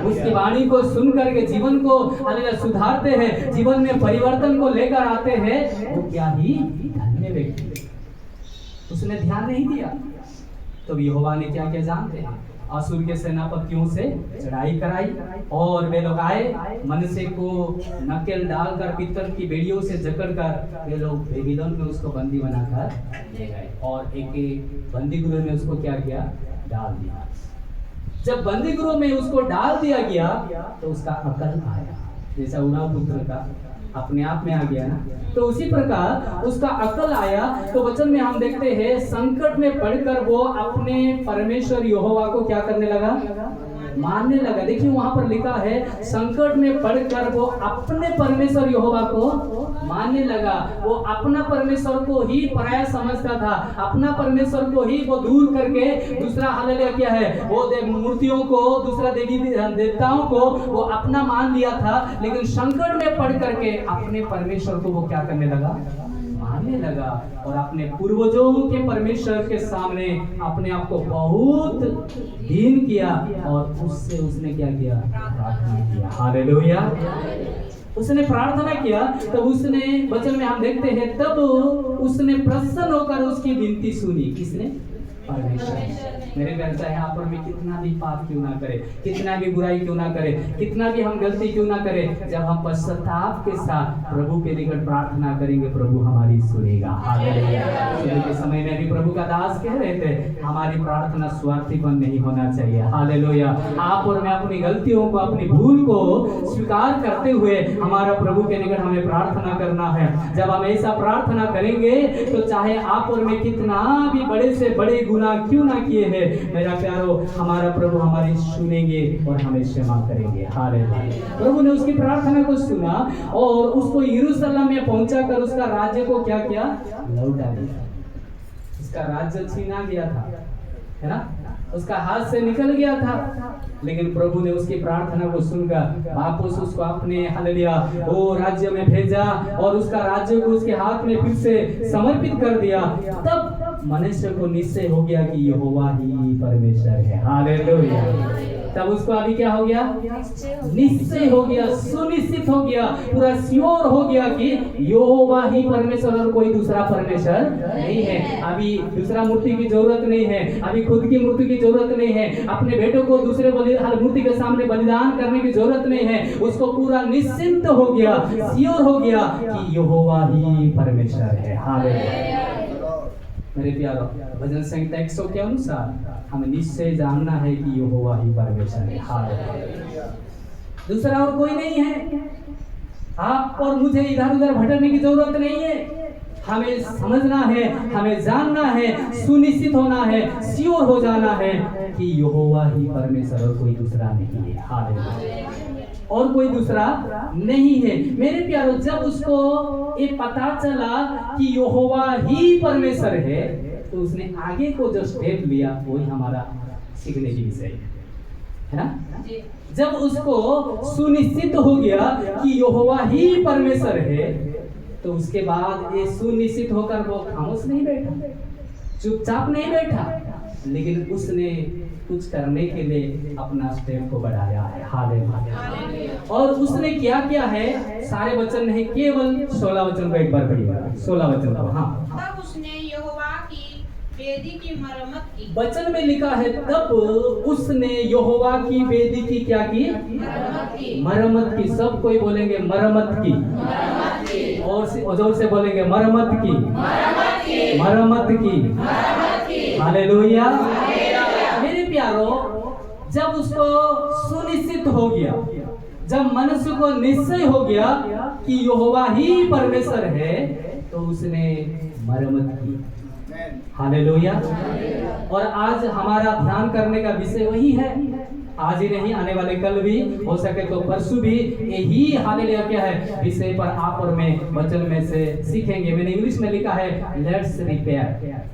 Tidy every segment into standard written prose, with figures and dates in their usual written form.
उसकी वाणी को सुन करके जीवन को हालेलुया सुधारते हैं, जीवन में परिवर्तन को लेकर आते हैं, वो क्या ही धन्य व्यक्ति। उसने ध्यान नहीं दिया तो यहोवा ने क्या क्या जानते हैं, असुर के सेनापतियों से चढ़ाई कराई और वे लोग आए, मनसे को नकेल डालकर पीतल की बेड़ियों से जकड़कर वे लोग बेबीलोन में उसको बंदी बनाकर ले गए और एक बंदी गृह में उसको क्या किया, डाल दिया। जब बंदी गृह में उसको डाल दिया गया तो उसका अकल आया, जैसा उड़ाव पुत्र का अपने आप में आ गया ना, तो उसी प्रकार उसका अकल आया। तो वचन में हम देखते हैं संकट में पड़कर वो अपने परमेश्वर यहोवा को क्या करने लगा, मानने लगा। देखिए वहां पर लिखा है संकट में पड़कर वो अपने परमेश्वर यहोवा को मानने लगा। वो अपना परमेश्वर को ही पराया समझता था, अपना परमेश्वर को ही वो दूर करके दूसरा हालेलुया क्या है, वो मूर्तियों को, दूसरा देवी देवताओं को वो अपना मान लिया था। लेकिन संकट में पड़ करके अपने परमेश्वर को वो क्या करने लगा, मानने लगा और अपने पूर्वजों के परमेश्वर के सामने अपने आप को बहुत दीन किया और उससे उसने क्या किया, प्रार्थना किया। हालेलुया, उसने प्रार्थना किया। तो उसने वचन में हम देखते हैं तब उसने प्रसन्न होकर उसकी विनती सुनी। किसने, परमेश्वर। मेरे घर चाहे यहाँ पर मैं कितना भी पाप क्यों ना करे, कितना भी बुराई क्यों ना करे, कितना भी हम गलती क्यों ना करे, जब हम पश्चाताप के साथ प्रभु के निकट प्रार्थना करेंगे प्रभु हमारी सुनेगा। हालेलुया। सुबह के समय में भी प्रभु का दास कह रहे थे हमारी प्रार्थना स्वार्थीपन नहीं होना चाहिए। हालेलुया। आप और मैं अपनी गलतियों को, अपनी भूल को स्वीकार करते हुए हमारा प्रभु के निकट हमें प्रार्थना करना है। जब हम ऐसा प्रार्थना करेंगे तो चाहे आप और मैं कितना भी बड़े से बड़े गुनाह क्यों ना किए हैं, मेरा प्यारो, हमारा प्रभु हमारी सुनेंगे और हमें क्षमा करेंगे। हालेलुया। प्रभु ने उसकी प्रार्थना को सुना और उसको यरूशलेम में पहुंचाकर उसका राज्य को क्या किया, लौटा दिया। उसका राज्य छीना गया था, है ना, उसका हाथ से निकल गया था। लेकिन प्रभु ने उसकी प्रार्थना को सुनकर वापस उसको अपने हालेलुया वो राज्य में भेजा और उसका राज्य को उसके हाथ में फिर से समर्पित कर दिया। तब मनुष्य को निश्चय हो गया कि यहोवा ही परमेश्वर है। हालेलुया। तब उसको अभी क्या हो गया, निश्चय हो गया, सुनिश्चित हो गया, पूरा श्योर हो गया कि यहोवा ही परमेश्वर और कोई दूसरा परमेश्वर नहीं है। अभी दूसरा मूर्ति की जरूरत नहीं है, अभी खुद की मूर्ति की जरूरत नहीं है, अपने बेटों को दूसरे मूर्ति के सामने बलिदान करने की जरूरत नहीं है। उसको पूरा निश्चिंत हो गया, श्योर हो गया कि यहोवा ही परमेश्वर है। हालेलुया। मेरे प्यारो, भजन संहिता 100 के अनुसार हमें निश्चय जानना है कि यहोवा ही परमेश्वर है। हालेलुया। दूसरा और कोई नहीं है। आप और मुझे इधर उधर भटकने की जरूरत नहीं है। हमें समझना है, हमें जानना है, सुनिश्चित होना है, श्योर हो जाना है कि यहोवा ही परमेश्वर और कोई दूसरा नहीं है। हालेलुया। और कोई दूसरा नहीं है। मेरे प्यारो, जब उसको ये पता चला कि यहोवा ही परमेश्वर है तो उसने आगे को जो स्टेप लिया वही हमारा सीखने की विषय है ना। जब उसको सुनिश्चित हो गया कि यहोवा ही परमेश्वर है तो उसके बाद ये सुनिश्चित होकर वो खामोश नहीं बैठा, चुपचाप नहीं बैठा, लेकिन उसने कुछ करने के लिए अपना स्टेप को बढ़ाया है। हालेलुया। और उसने क्या किया है, सारे वचन नहीं, केवल 16 वचन को एक बार पढ़िएगा। 16 वचन को, हाँ। तब उसने यहोवा की वेदी की मरम्मत की। वचन में लिखा है तब उसने यहोवा की वेदी की क्या की, मरम्मत की। सब कोई बोलेंगे मरम्मत की, और जोर से बोलेंगे मरम्मत की, मरम्मत की। हालेलुया। मेरे प्यारो, जब उसको सुनिश्चित हो गया, जब मनुष्य को निश्चय हो गया कि यहोवा ही परमेश्वर है तो उसने मरम्मत की। हालेलुया। और आज हमारा ध्यान करने का विषय वही है। आज ही नहीं, आने वाले कल भी, हो सके तो परसों भी यही हालेलुया क्या है विषय पर आप और मैं वचन में से सीखेंगे। मैंने इंग्लिश में लिखा है लेट्स रिपेयर।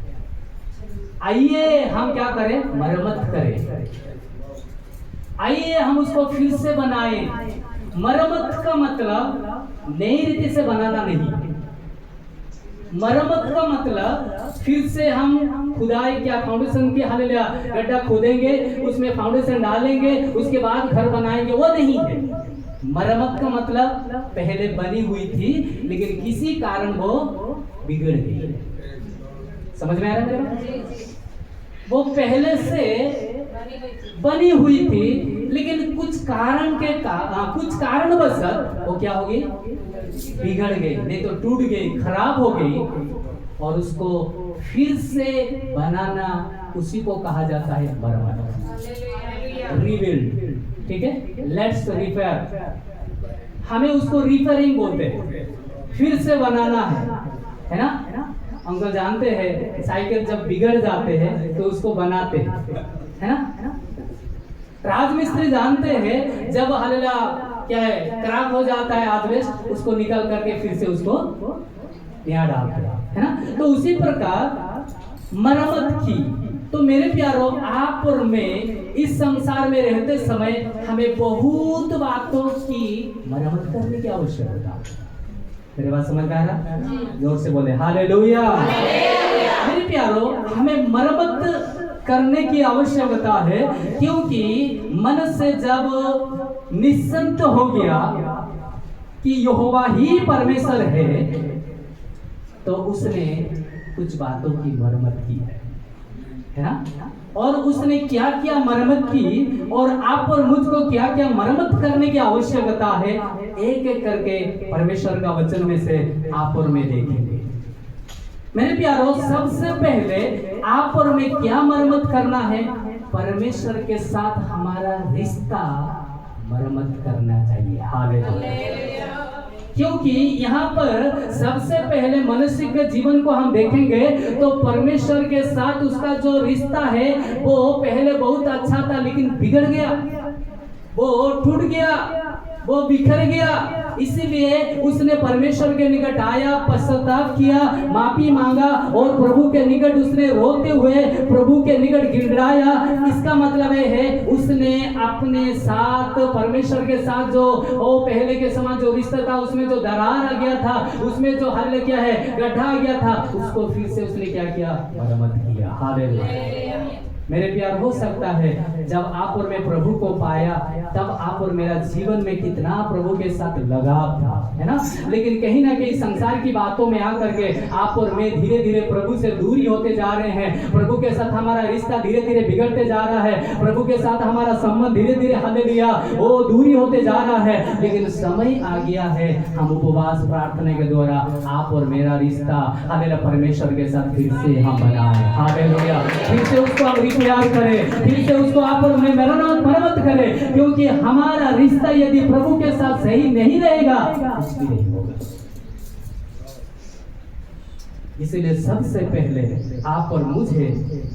आइए हम क्या करें, मरम्मत करें। आइए हम उसको फिर से बनाएं। मरम्मत का मतलब नई रीति से बनाना नहीं, मरम्मत का मतलब फिर से हम खुदाई क्या, फाउंडेशन की हालेलुया गड्ढा खोदेंगे, उसमें फाउंडेशन डालेंगे, उसके बाद घर बनाएंगे, वो नहीं है। मरम्मत का मतलब पहले बनी हुई थी लेकिन किसी कारण वो बिगड़ गई। समझ में आ रहा है मेरा? वो पहले से बनी हुई थी लेकिन कुछ कारणवश वो क्या हो गई, बिगड़ गई, नहीं तो टूट गई, खराब हो गई, और उसको फिर से बनाना, उसी को कहा जाता है मरम्मत, रीबिल्ड। ठीक है, लेट्स रिपेयर, हमें उसको रिपेयरिंग बोलते हैं, फिर से बनाना है ना? अंकल जानते हैं साइकिल जब बिगड़ जाते हैं तो उसको बनाते हैं, है ना? राजमिस्त्री जानते हैं जब हालेलुया क्या है, क्रैक हो जाता है आजबेस्ट, उसको निकल करके फिर से उसको नया डालते हैं, है ना? तो उसी प्रकार मरम्मत की। तो मेरे प्यारों, आप और मैं इस संसार में रहते समय हमें बहुत बातों की मरम्मत करने की आवश्यकता है। मेरे बात समझ में आ रहा? जोर से बोले हालेलुया। मेरे प्यारों, हमें मरम्मत करने की आवश्यकता है, क्योंकि मन से जब निश्चिंत हो गया कि यहोवा ही परमेश्वर है, तो उसने कुछ बातों की मरम्मत की है ना? और उसने क्या क्या मरम्मत की, और आप और मुझको क्या क्या मरम्मत करने की आवश्यकता है, एक एक करके परमेश्वर का वचन में से आप और मैं देखेंगे। मेरे प्यारों, सबसे पहले आप और मैं क्या मरम्मत करना है, परमेश्वर के साथ हमारा रिश्ता मरम्मत करना चाहिए। हालेलुया। क्योंकि यहाँ पर सबसे पहले मनुष्य के जीवन को हम देखेंगे तो परमेश्वर के साथ उसका जो रिश्ता है वो पहले बहुत अच्छा था, लेकिन बिगड़ गया, वो टूट गया, वो बिखर गया। इसीलिए उसने परमेश्वर के निकट आया, पश्चाताप किया, माफी मांगा, और प्रभु के निकट उसने रोते हुए प्रभु के निकट गिड़गिड़ाया। इसका मतलब है उसने अपने साथ, परमेश्वर के साथ जो वो पहले के समान जो रिश्ता था उसमें जो दरार आ गया था, उसमें जो हल क्या है गड्ढा आ गया था, उसको फिर से उसने क्या किया, मरम्मत किया। हालेलुया। मेरे प्यार, हो सकता है जब आप और मैं प्रभु को पाया तब आप और मेरा जीवन में कितना प्रभु के साथ लगाव था, है ना? लेकिन कहीं ना कहीं संसार की बातों में आकर के आप और मैं धीरे धीरे प्रभु से दूरी होते जा रहे हैं। प्रभु के साथ हमारा रिश्ता धीरे धीरे बिगड़ते जा रहा है, प्रभु के साथ हमारा संबंध धीरे धीरे हालेलुया वो दूरी होते जा रहा है। लेकिन समय आ गया है, हम उपवास प्रार्थना के द्वारा आप और मेरा रिश्ता हालेलुया परमेश्वर के साथ फिर से हम बनाए। हालेलुया। फिर से उसको हम प्यार करें, फिर से उसको आप और मैं मरम्मत करें, क्योंकि हमारा रिश्ता यदि प्रभु के साथ सही नहीं रहेगा कुछ भी नहीं होगा। इसीलिए सबसे पहले आप और मुझे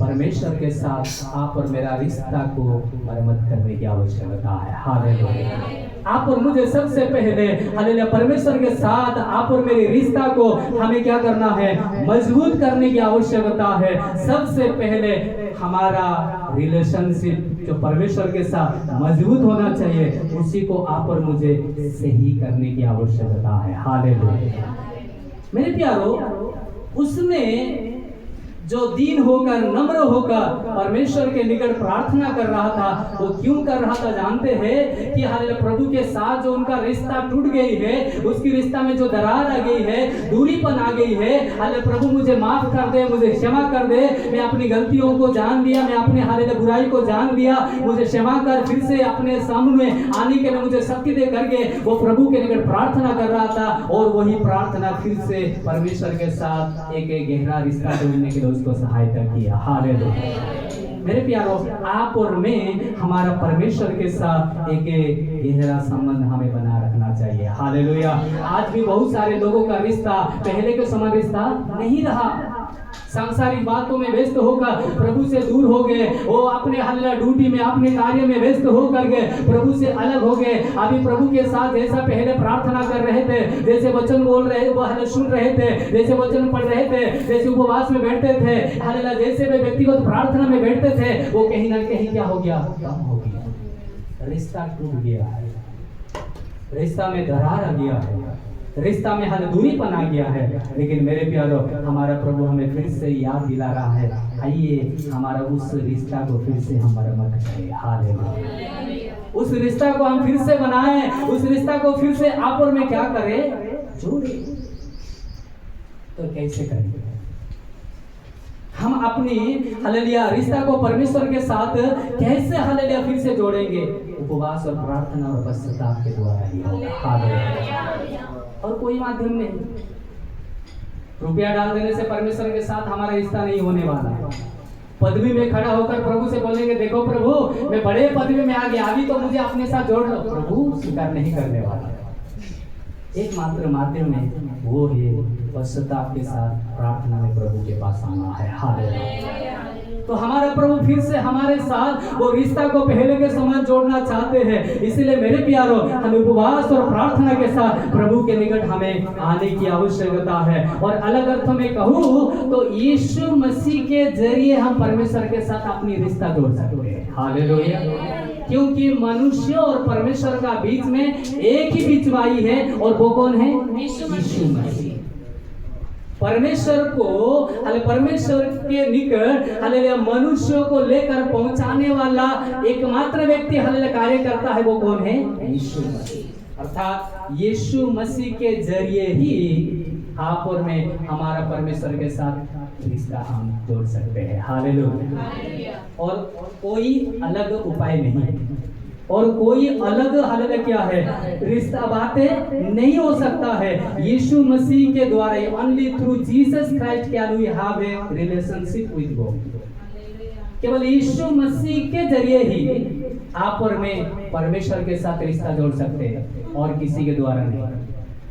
परमेश्वर के साथ आप और मेरा रिश्ता को मरम्मत करने की आवश्यकता है। हालेलुया। आप और मुझे सबसे पहले हालेलुया परमेश्वर के साथ आप और मेरे रिश्ता को हमें क्या करना है, मजबूत करने की आवश्यकता है। सबसे पहले हमारा रिलेशनशिप जो परमेश्वर के साथ मजबूत होना चाहिए, उसी को आप और मुझे सही करने की आवश्यकता है। हालेलुया। मेरे प्यारो, उसने जो दीन होकर नम्र होकर परमेश्वर के निकट प्रार्थना कर रहा था, वो क्यों कर रहा था जानते हैं? कि हालेलुया प्रभु के साथ जो उनका रिश्ता टूट गई है, उसकी रिश्ता में जो दरार आ गई है, दूरीपन आ गई है, हालेलुया प्रभु मुझे माफ कर दे, मुझे क्षमा कर दे, मैं अपनी गलतियों को जान लिया, मैं अपने हालेलुया बुराई को जान लिया, मुझे क्षमा कर, फिर से अपने सामने आने के लिए मुझे शक्ति दे करके वो प्रभु के निकट प्रार्थना कर रहा था। और वही प्रार्थना फिर से परमेश्वर के साथ एक गहरा रिश्ता जोड़ने के लिए उसको सहायता किया। हालेलुया। मेरे प्यारो, आप और मैं हमारा परमेश्वर के साथ एक गहरा संबंध हमें बना रखना चाहिए। हालेलुया। आज भी बहुत सारे लोगों का रिश्ता पहले के समान रिश्ता नहीं रहा, सांसारिक बातों में व्यस्त होकर प्रभु से दूर हो गए, वो अपने हालेलुया ड्यूटी में अपने कार्य में व्यस्त होकर गए, प्रभु से अलग हो गए। अभी प्रभु के साथ जैसा पहले प्रार्थना कर रहे थे, जैसे वचन बोल रहे, वो सुन रहे थे, जैसे वचन पढ़ रहे थे, जैसे उपवास में बैठते थे, हालेलुया जैसे वे व्यक्तिगत प्रार्थना में बैठते थे, वो कहीं ना कहीं क्या हो गया, कम हो गया, रिश्ता टूट गया है, रिश्ता में दरार आ गया है, रिश्ता में हल दूरीपन आ गया है। लेकिन मेरे प्यारो, हमारा प्रभु हमें फिर से याद दिला रहा है आइए हमारा उस रिश्ता को फिर से हम मरम्मत करें। हालेलुया। उस रिश्ता को हम फिर से बनाएं, उस रिश्ता को फिर से आपस में क्या करें, जोड़े। तो कैसे करेंगे हम अपनी हालेलुया रिश्ता को परमेश्वर के साथ कैसे हालेलुया फिर से जोड़ेंगे? उपवास और प्रार्थना और पश्चाताप के द्वारा ही होगा। हालेलुया। और कोई माध्यम नहीं। रुपया डाल देने से परमेश्वर के साथ हमारा रिश्ता नहीं होने वाला। पदवी में खड़ा होकर प्रभु से बोलेंगे, देखो प्रभु मैं बड़े पदवी में आ गया, अभी तो मुझे अपने साथ जोड़ लो, प्रभु स्वीकार नहीं करने वाला। एकमात्र माध्यम में वो है पश्चाताप के साथ प्रार्थना में प्रभु के पास आना है। हालेलुया। तो हमारा प्रभु फिर से हमारे साथ वो रिश्ता को पहले के समान जोड़ना चाहते हैं। इसलिए मेरे प्यारों, हम उपवास और प्रार्थना के साथ प्रभु के निकट हमें आने की आवश्यकता है। और अलग अर्थों में कहूँ तो यीशु मसीह के जरिए हम परमेश्वर के साथ अपनी रिश्ता जोड़ सकते हैं। हालेलुया। क्योंकि मनुष्य और परमेश्वर का बीच में एक ही बिचवाई है, और वो कौन है? यीशु मसीह। परमेश्वर के निकट हालेलुया मनुष्यों को लेकर पहुंचाने वाला एकमात्र व्यक्ति हालेलुया कार्य करता है, वो कौन है? यीशु मसीह। अर्थात यीशु मसीह के जरिए ही आप और मैं हमारा परमेश्वर के साथ रिश्ता हम जोड़ सकते हैं। हालेलुया। और कोई अलग उपाय नहीं, और कोई अलग हालेलुया क्या है, रिश्ता बातें नहीं हो सकता है। यीशु मसीह के द्वारा, only through Jesus Christ can we have a relationship with God. केवल यीशु मसीह के जरिए ही आप और मैं परमेश्वर के साथ रिश्ता जोड़ सकते हैं, और किसी के द्वारा नहीं।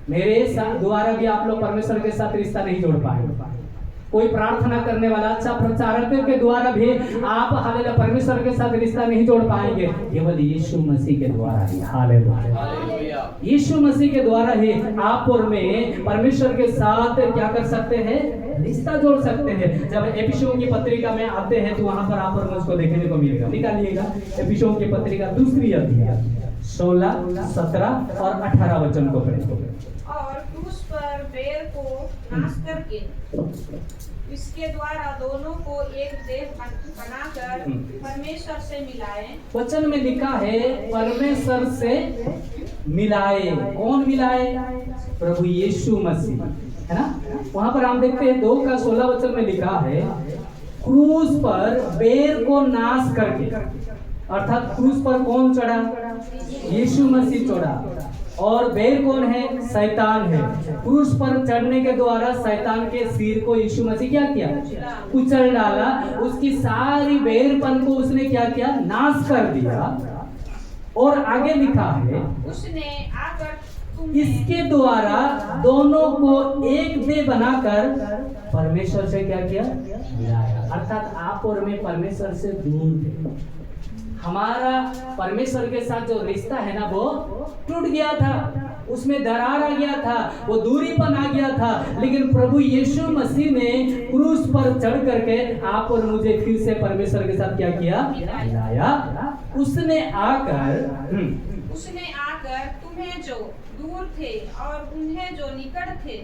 मेरे द्वारा भी आप लोग परमेश्वर के साथ रिश्ता नहीं जोड़ पाएंगे। कोई प्रार्थना करने वाला अच्छा प्रचारक के द्वारा भी आप हालेलुया परमेश्वर के साथ रिश्ता नहीं जोड़ पाएंगे, केवल यीशु मसीह के द्वारा ही। हालेलुया। यीशु मसीह के द्वारा ही आप और मैं परमेश्वर के साथ क्या कर सकते हैं, रिश्ता जोड़ सकते हैं। जब एफिसियों की पत्रिका में आते हैं तो वहां पर आप और मुझको देखने को मिलेगा। निकालिएगा एफिसियों की पत्रिका 2 अध्याय 16, 17 और 18 वचन को पढ़ेंगे। और क्रूस पर बैर को नाश करके इसके द्वारा दोनों को एक देह बनाकर परमेश्वर से मिलाए। वचन में लिखा है परमेश्वर से मिलाए। कौन मिलाए? प्रभु यीशु मसीह, है ना। वहां पर हम देखते हैं 2 का 16 वचन में लिखा है क्रूस पर बैर को नाश करके। अर्थात क्रूस पर कौन चढ़ा? यीशु मसीह चढ़ा। और बैर कौन है? शैतान है। क्रूस पर चढ़ने के द्वारा शैतान के सिर को यीशु मसीह क्या किया? कुचल डाला। उसकी सारी बैरपन को उसने क्या किया? नाश कर दिया। और आगे लिखा है उसने आकर इसके द्वारा दोनों को एक देह बनाकर परमेश्वर से क्या किया? मिलाया। अर्थात आप और मैं परमेश्वर से दूर थे। हमारा परमेश्वर के साथ जो रिश्ता है ना, वो टूट गया था, उसमें दरार आ गया था, वो दूरीपन आ गया था। लेकिन प्रभु यीशु मसीह ने क्रूस पर चढ़ करके आप और मुझे फिर से परमेश्वर के साथ क्या किया? मिलाया। उसने आकर तुम्हें जो दूर थे और उन्हें जो निकट थे,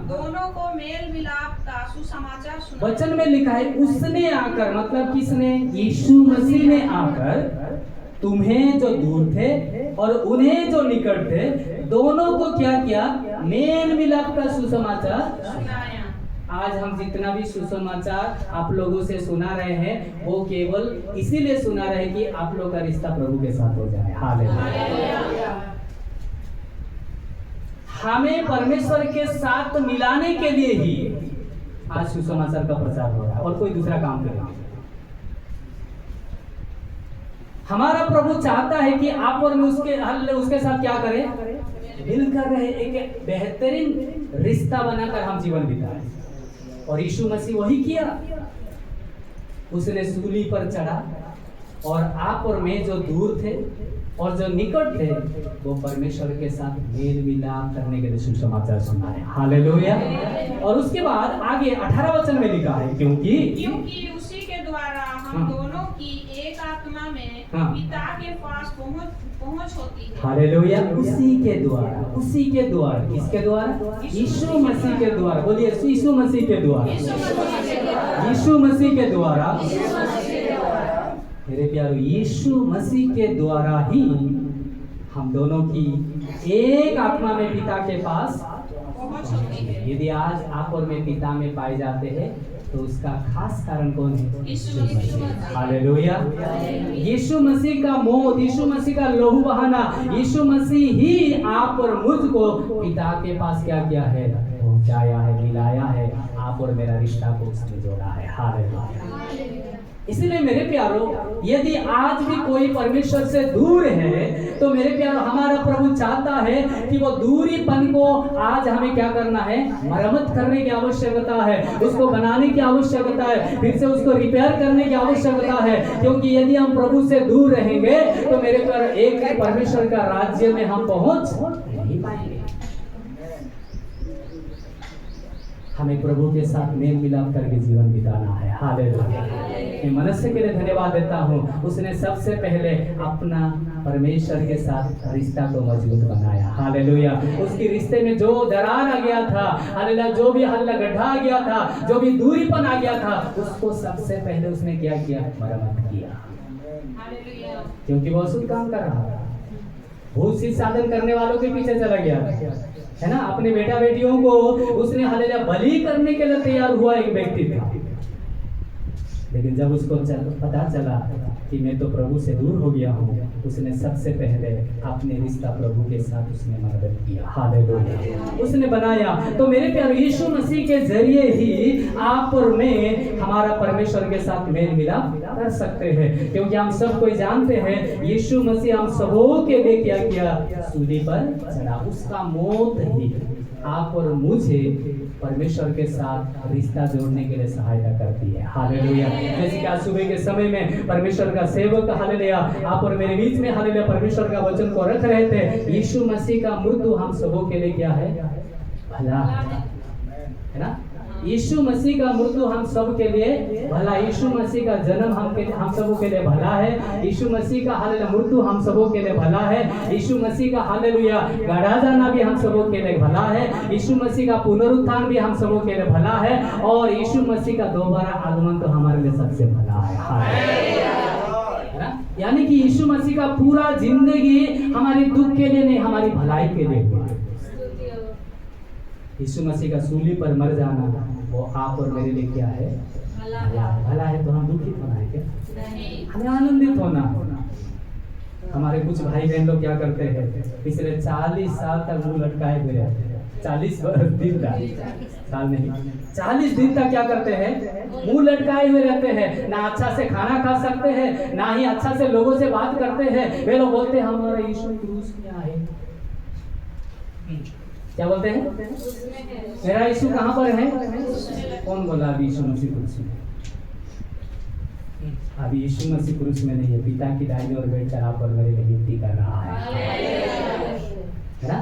दोनों को मेल मिलाप का सुसमाचार सुनाया। वचन में लिखा है उसने आकर, मतलब किसने? यीशु मसीह ने आकर तुम्हें जो दूर थे और उन्हें जो निकट थे, दोनों को क्या किया? मेल मिलाप का सुसमाचार सुनाया। आज हम जितना भी सुसमाचार आप लोगों से सुना रहे हैं, वो केवल इसीलिए सुना रहे कि आप लोग का रिश्ता प्रभु के साथ हो जाए। हालेलुया। हमें परमेश्वर के साथ मिलाने के लिए ही आज सुसमाचार का प्रचार हो रहा है, और कोई दूसरा काम करेंगे। हमारा प्रभु चाहता है कि आप और मैं उसके साथ क्या करें? मिलकर रहे, एक बेहतरीन रिश्ता बनाकर हम जीवन बिताएं। और यीशु मसीह वही किया। उसने सूली पर चढ़ा, और आप और मैं जो दूर थे और जो निकट थे, वो परमेश्वर के साथ मेल मिलाप करने के लिए सुसमाचार सुनाए। हालेलुया। और उसके बाद आगे 18 वचन में लिखा है क्योंकि उसी के द्वारा हम दोनों की एक आत्मा में पिता के पास पहुंच होती है। हालेलुया। उसी के द्वारा, उसी के द्वारा, किसके द्वारा? यीशु मसीह के द्वारा। बोलिए यीशु मसीह के द्वारा, यीशु मसीह के द्वारा। मेरे प्यारो, यीशु मसीह के द्वारा ही हम दोनों की एक आत्मा में पिता के पास। यदि आज आप और मैं पिता में पाए जाते हैं तो उसका खास कारण कौन है? यीशु मसीह। हालेलुया। यीशु मसीह का मौत, यीशु मसीह का लहू बहाना, यीशु मसीह ही आप और मुझको पिता के पास क्या किया है? पहुंचाया है, मिलाया है। आप और मेरा रिश्ता को उसने जोड़ा है। हालेलुया। इसलिए मेरे प्यारो, यदि आज भी कोई परमेश्वर से दूर है तो मेरे प्यारो, हमारा प्रभु चाहता है कि वो दूरीपन को आज हमें क्या करना है? मरम्मत करने की आवश्यकता है, उसको बनाने की आवश्यकता है, फिर से उसको रिपेयर करने की आवश्यकता है। क्योंकि यदि हम प्रभु से दूर रहेंगे तो मेरे प्यारो, एक परमेश्वर का राज्य में हम पहुंच नहीं पाएंगे। हमें प्रभु के साथ मेल मिलाप करके जीवन बिताना है। हालेलुया। मैं मनुष्य के लिए धन्यवाद देता हूँ, उसने सबसे पहले अपना परमेश्वर के साथ रिश्ता को मजबूत बनाया। हालेलुया। उसके रिश्ते में जो दरार आ गया था, हालेलुया, जो भी हल्ला गड्ढा आ गया था, जो भी दूरीपन आ गया था, उसको सबसे पहले उसने क्या किया? मरम्मत किया। हालेलुया। क्योंकि वो अशुद्ध काम कर रहा था, भूत सी साधन करने वालों के पीछे चला गया है ना। अपने बेटा बेटियों को उसने हालेलुया बलि करने के लिए तैयार हुआ एक व्यक्ति था। लेकिन जब उसको पता चला कि मैं तो प्रभु से दूर हो गया हूँ, उसने सबसे पहले अपने रिश्ता प्रभु के साथ उसने मदद किया। हालेलुया। उसने बनाया। तो मेरे प्यारे, यीशु मसीह के जरिए ही आप और मैं हमारा परमेश्वर के साथ मेल मिलाप कर सकते हैं। क्योंकि हम सब कोई जानते हैं यीशु मसीह हम सबों के लिए क्या किया? सूली पर चढ़ा। उसका मौत ही आप और मुझे परमेश्वर के साथ रिश्ता जोड़ने के लिए सहायता करती है। हालेलुया। जैसे कि आज सुबह के समय में परमेश्वर का सेवक हालेलुया आप और मेरे बीच में हालेलुया परमेश्वर का वचन को रख रहे थे। यीशु मसीह का मृत्यु हम सबों के लिए क्या है? भला है ना। यीशु मसीह का मृत्यु हम सब के लिए भला। यीशु मसीह का जन्म हम सबों के लिए भला है। यीशु मसीह का हालेलुया मृत्यु हम सबों के लिए भला है। यीशु मसीह का हालेलुया गड़ा जाना भी हम सबों के लिए भला है। यीशु मसीह का पुनरुत्थान भी हम सबों के लिए भला है। और यीशु मसीह का दोबारा आगमन तो हमारे लिए सबसे भला है ना। यानी कि यीशु मसीह का पूरा जिंदगी हमारे दुख के लिए नहीं, हमारी भलाई के लिए। यीशु मसीह का सूली पर मर जाना वो आप और मेरे लिए क्या है? भला है। तो हम दुखित होना है क्या? नहीं, हमें आनंदित होना। हमारे कुछ भाई बहन लोग क्या करते हैं? पिछले 40 साल तक मुंह लटकाए हुए रहते हैं। 40 दिन तक, साल नहीं, 40 दिन तक क्या करते हैं? मुंह लटकाए हुए रहते हैं। ना अच्छा से खाना खा सकते हैं, ना ही अच्छा से लोगों से बात करते हैं। वे लोग बोलते हैं हमारा यीशु क्रूस में आए। क्या बोलते हैं? मेरा यीशु कहाँ पर है? कौन बोला अभी यीशु मसीह क्रूस में? अभी यीशु मसीह क्रूस में नहीं है, पिता की दाहिनी ओर बैठकर आप और मेरे लिए विनती कर रहा है ना।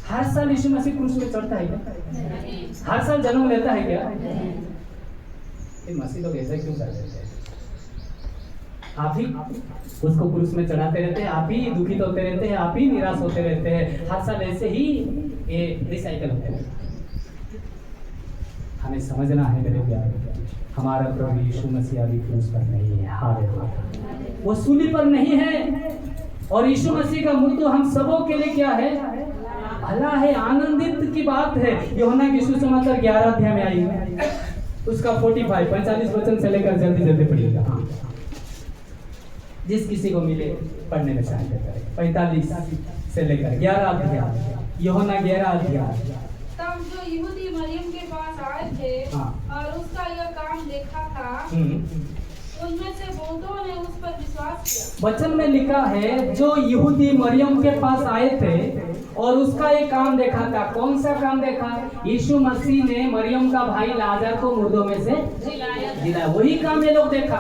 हर साल यीशु मसीह क्रूस में चढ़ता है क्या? हर साल जन्म लेता है क्या? ये मसीह लोग ऐसा क्यों कर देते हैं? आप ही उसको क्रूस में चढ़ाते रहते हैं, आप ही दुखित होते रहते हैं, आप ही निराश होते रहते हैं। हर साल ऐसे ही ये रिसाइकल होते हैं। हमें समझना है मेरे प्यारे, हमारा प्रभु यीशु मसीह अभी क्रूस पर नहीं है। हालेलुया। वो सूली पर नहीं है। और यीशु मसीह का मृत्यु हम सबों के लिए क्या है? भला है, आनंदित की बात है। यूहन्ना की सुसमाचार 11 अध्याय में आई है, उसका 45 वचन से लेकर जल्दी जल्दी पढ़िएगा। हाँ, जिस किसी को मिले पढ़ने में सहायता करें। 45 से लेकर 11 अध्याय, यूहन्ना 11 अध्याय। तब जो यहूदी मरियम के पास आए थे और उसका यह काम देखा था, उनमें से बहुतों ने उस पर विश्वास किया। वचन में लिखा है जो यहूदी मरियम के पास आए थे और उसका एक काम देखा था। कौन सा काम देखा? यीशु मसीह ने मरियम का भाई लाजर को मुर्दों में से जिलाया। वही काम ये लोग देखा।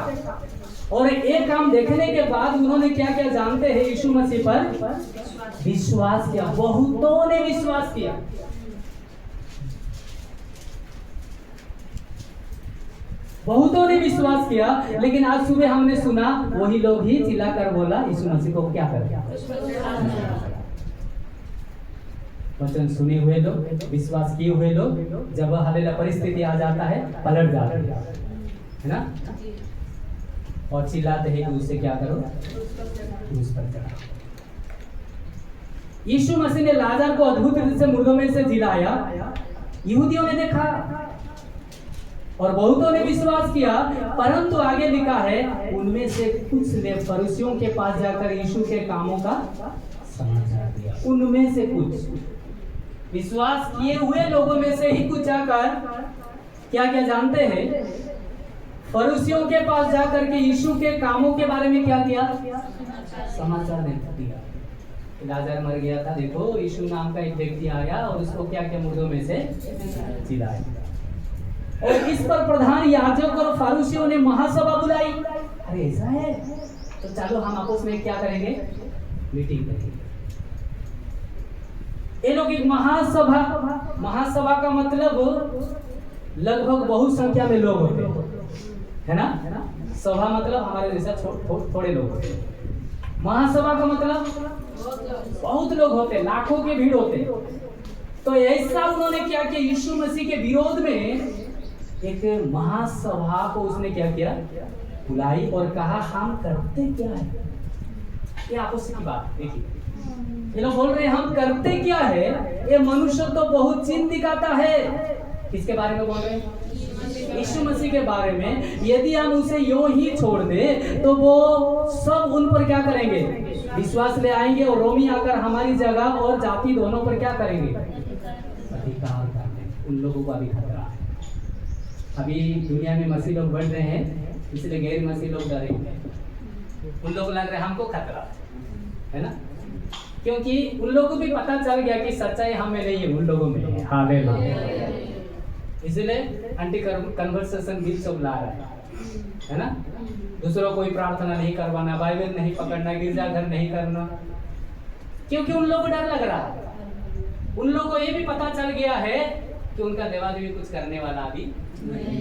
और एक काम देखने के बाद उन्होंने क्या क्या जानते हैं? यीशु मसीह पर विश्वास किया। बहुतों ने विश्वास किया। बहुतों ने विश्वास किया, लेकिन आज सुबह हमने सुना वही लोग ही चिल्लाकर बोला यीशु मसीह को क्या कर दिया। वचन सुने हुए लोग, विश्वास किए हुए लोग, जब हालेलुया परिस्थिति आ जाता है पलट जाते है ना, और चिल्लाते हैं कि उससे क्या करो, क्रूस पर चढ़ाओ। यीशु मसीह ने लाजर को अद्भुत रीति से मुर्दों में से जिलाया। यहूदियों ने देखा और बहुतों ने विश्वास किया, परंतु आगे लिखा है उनमें से कुछ ने फरीसियों के पास जाकर यीशु के कामों का समाचार दिया। उनमें से कुछ, विश्वास किए हुए लोगों में से ही कुछ जाकर क्या क्या जानते हैं, फरीसियों के पास जाकर के यीशु के कामों के बारे में क्या किया, समाचार दे दिया। लाजर मर गया था, देखो यीशु नाम का एक व्यक्ति आया और उसको क्या क्या मुर्दों में से जिलाया। और इस पर प्रधान याजक और फरीसियों ने महासभा बुलाई। अरे ऐसा है तो चलो हम आपस में क्या करेंगे, मीटिंग करेंगे। ये लोग एक महासभा का मतलब लगभग बहुत संख्या में लोग होते है ना, सभा मतलब हमारे जैसा थोड़े लोग होते। महासभा का मतलब बहुत लोग होते, लाखों की भीड़ होते। तो ऐसा उन्होंने क्या किया, यीशु मसीह के विरोध में एक महासभा को उसने क्या किया, बुलाई और कहा हम करते क्या है। ये आपस की बात देखिए, ये लोग बोल रहे हैं हम करते क्या है। ये मनुष्य तो बहुत चिन्ह दिखाता है। किसके बारे में बोल रहे हैं, यीशु मसीह के बारे में। यदि हम उसे यूं ही छोड़ दे तो वो सब उन पर क्या करेंगे, विश्वास ले आएंगे और रोमी आकर हमारी जगह और जाति दोनों पर क्या करेंगे, अधिकार करने। उन लोगों को अभी खतरा है। अभी दुनिया में मसीह लोग बढ़ रहे हैं, इसलिए गैर मसीह लोग डरेंगे। उन लोगों को लग रहा है हमको खतरा है ना, क्योंकि उन लोगों को भी पता चल गया कि सच्चाई हमें नहीं है, उन लोगों में है। हालेलुया। इसलिए एंटी कन्वर्सेशन भी सब ला रहा है ना। दूसरों को प्रार्थना नहीं करवाना, बाइबल नहीं पकड़ना, गिरजाघर नहीं करना, क्योंकि उन लोगों को डर लग रहा है। उन लोगों को ये भी पता चल गया है कि उनका देवादेवी कुछ करने वाला अभी नहीं।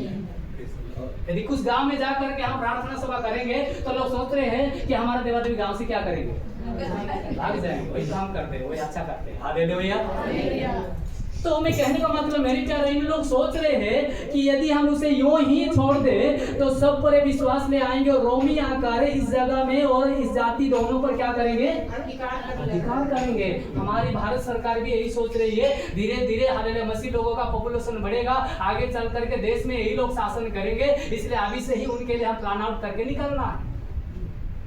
यदि कुछ गांव में जाकर के हम प्रार्थना सभा करेंगे तो लोग सोच रहे हैं कि हमारा देवादेवी गांव से क्या करेंगे, भाग जाएंगे। वही काम करते हैं, वही अच्छा करते हैं। हालेलुया। तो मैं कहने का मतलब मेरे प्यारे, इन लोग सोच रहे हैं कि यदि हम उसे यूं ही छोड़ दे तो सब पर विश्वास ले आएंगे और रोमी आकर इस जगह में और इस जाति दोनों पर क्या करेंगे, अधिकार करेंगे। हमारी भारत सरकार भी यही सोच रही है। धीरे धीरे हालेलुया मसीह लोगों का पॉपुलेशन बढ़ेगा, आगे चल करके देश में यही लोग शासन करेंगे। इसलिए अभी से ही उनके लिए हम प्लान आउट करके निकलना है।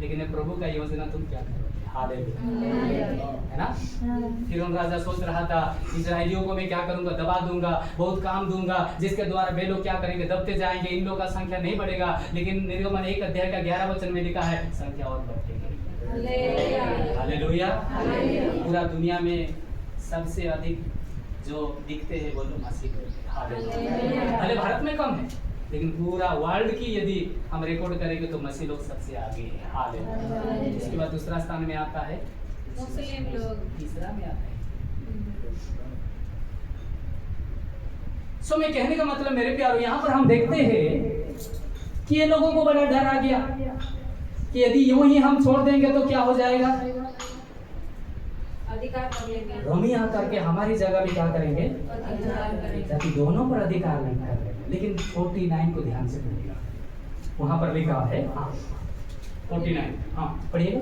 लेकिन प्रभु का योजना तुम क्या करो, है ना। फिरौन राजा सोच रहा था इस्राएलियों को मैं क्या करूंगा, दबा दूंगा, बहुत काम दूंगा, जिसके द्वारा वे लोग क्या करेंगे, दबते जाएंगे, इन लोगों का संख्या नहीं बढ़ेगा। लेकिन निर्गमन 1 अध्याय का 11 वचन में लिखा है संख्या और बढ़ेगी। हालेलुया। पूरा दुनिया में सबसे अधिक जो दिखते हैं वो लोग मसीह को। हालेलुया। भले भारत में कम है, लेकिन पूरा वर्ल्ड की यदि हम रिकॉर्ड करेंगे तो मसीह लोग सबसे आगे हैं। हालेलुया। इसके बाद दूसरा स्थान में आता है मुस्लिम लोग, तीसरा में आता है। सो मैं कहने का मतलब मेरे प्यारो, यहाँ पर हम देखते हैं कि ये लोगों को बड़ा डर आ गया कि यदि यूं ही हम छोड़ देंगे तो क्या हो जाएगा, अधिकार कर लेंगे। रोमी आकर के हमारी जगह भी क्या करेंगे, ताकि दोनों पर अधिकार नहीं कर। लेकिन 49 को ध्यान से पढ़िएगा, वहां पर लिखा है 49। हाँ पढ़िएगा।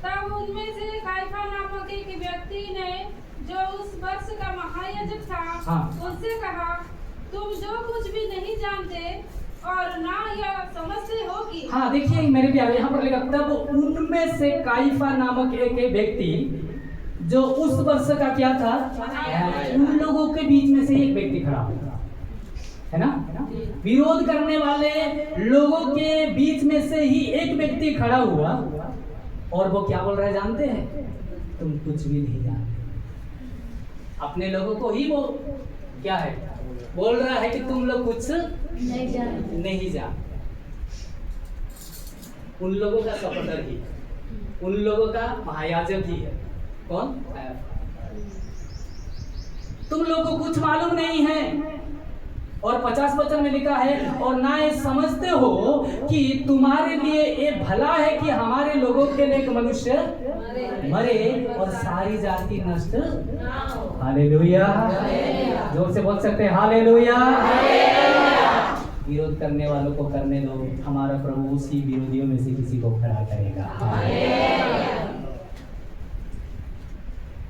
तब उनमें से काइफा नामक एक व्यक्ति ने, जो उस वर्ष का महायाजक था, उससे कहा, तुम जो कुछ भी नहीं जानते और ना यह समझते हो कि। हाँ देखिए मेरे प्यारे, यहाँ पर लिखा तब उनमें से काइफा नामक एक व्यक्ति जो उस वर्ष का क्या था, उन लोगों के बीच में से एक व्यक्ति खड़ा हुआ है ना। विरोध करने वाले लोगों के बीच में से ही एक व्यक्ति खड़ा हुआ और वो क्या बोल रहा है जानते हैं, तुम कुछ भी नहीं जानते। अपने लोगों को ही वो क्या है बोल रहा है कि तुम लोग कुछ नहीं जानते। उन लोगों का सफदर ही, उन लोगों का महायाजक ही है। कौन? तुम लोगों को कुछ मालूम नहीं है। और 50 वचन में लिखा है, और ना ये समझते हो कि तुम्हारे लिए ये भला है कि हमारे लोगों के लिए एक मनुष्य मरे और सारी जाति नष्ट। हालेलुया, जोर से बोल सकते हैं हालेलुया। विरोध करने वालों को करने दो, हमारा प्रभु उसी विरोधियों में से किसी को खड़ा करेगा।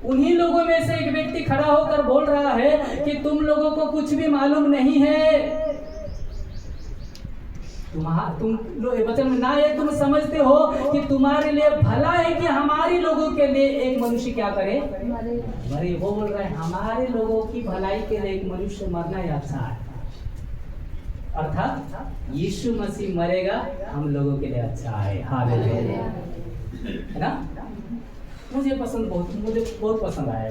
उन्हीं लोगों में से एक व्यक्ति खड़ा होकर बोल रहा है कि तुम लोगों को कुछ भी मालूम नहीं है, तुम वचन में ना ये तुम समझते हो कि तुम्हारे लिए भला है कि हमारे लोगों के लिए एक मनुष्य क्या करे, मरे। वो बोल रहे हैं हमारे लोगों की भलाई के लिए एक मनुष्य मरना ही अच्छा है, अर्थात यीशु मसीह मरेगा हम लोगों के लिए अच्छा है। हालेलुया, है ना। मुझे बहुत पसंद आया।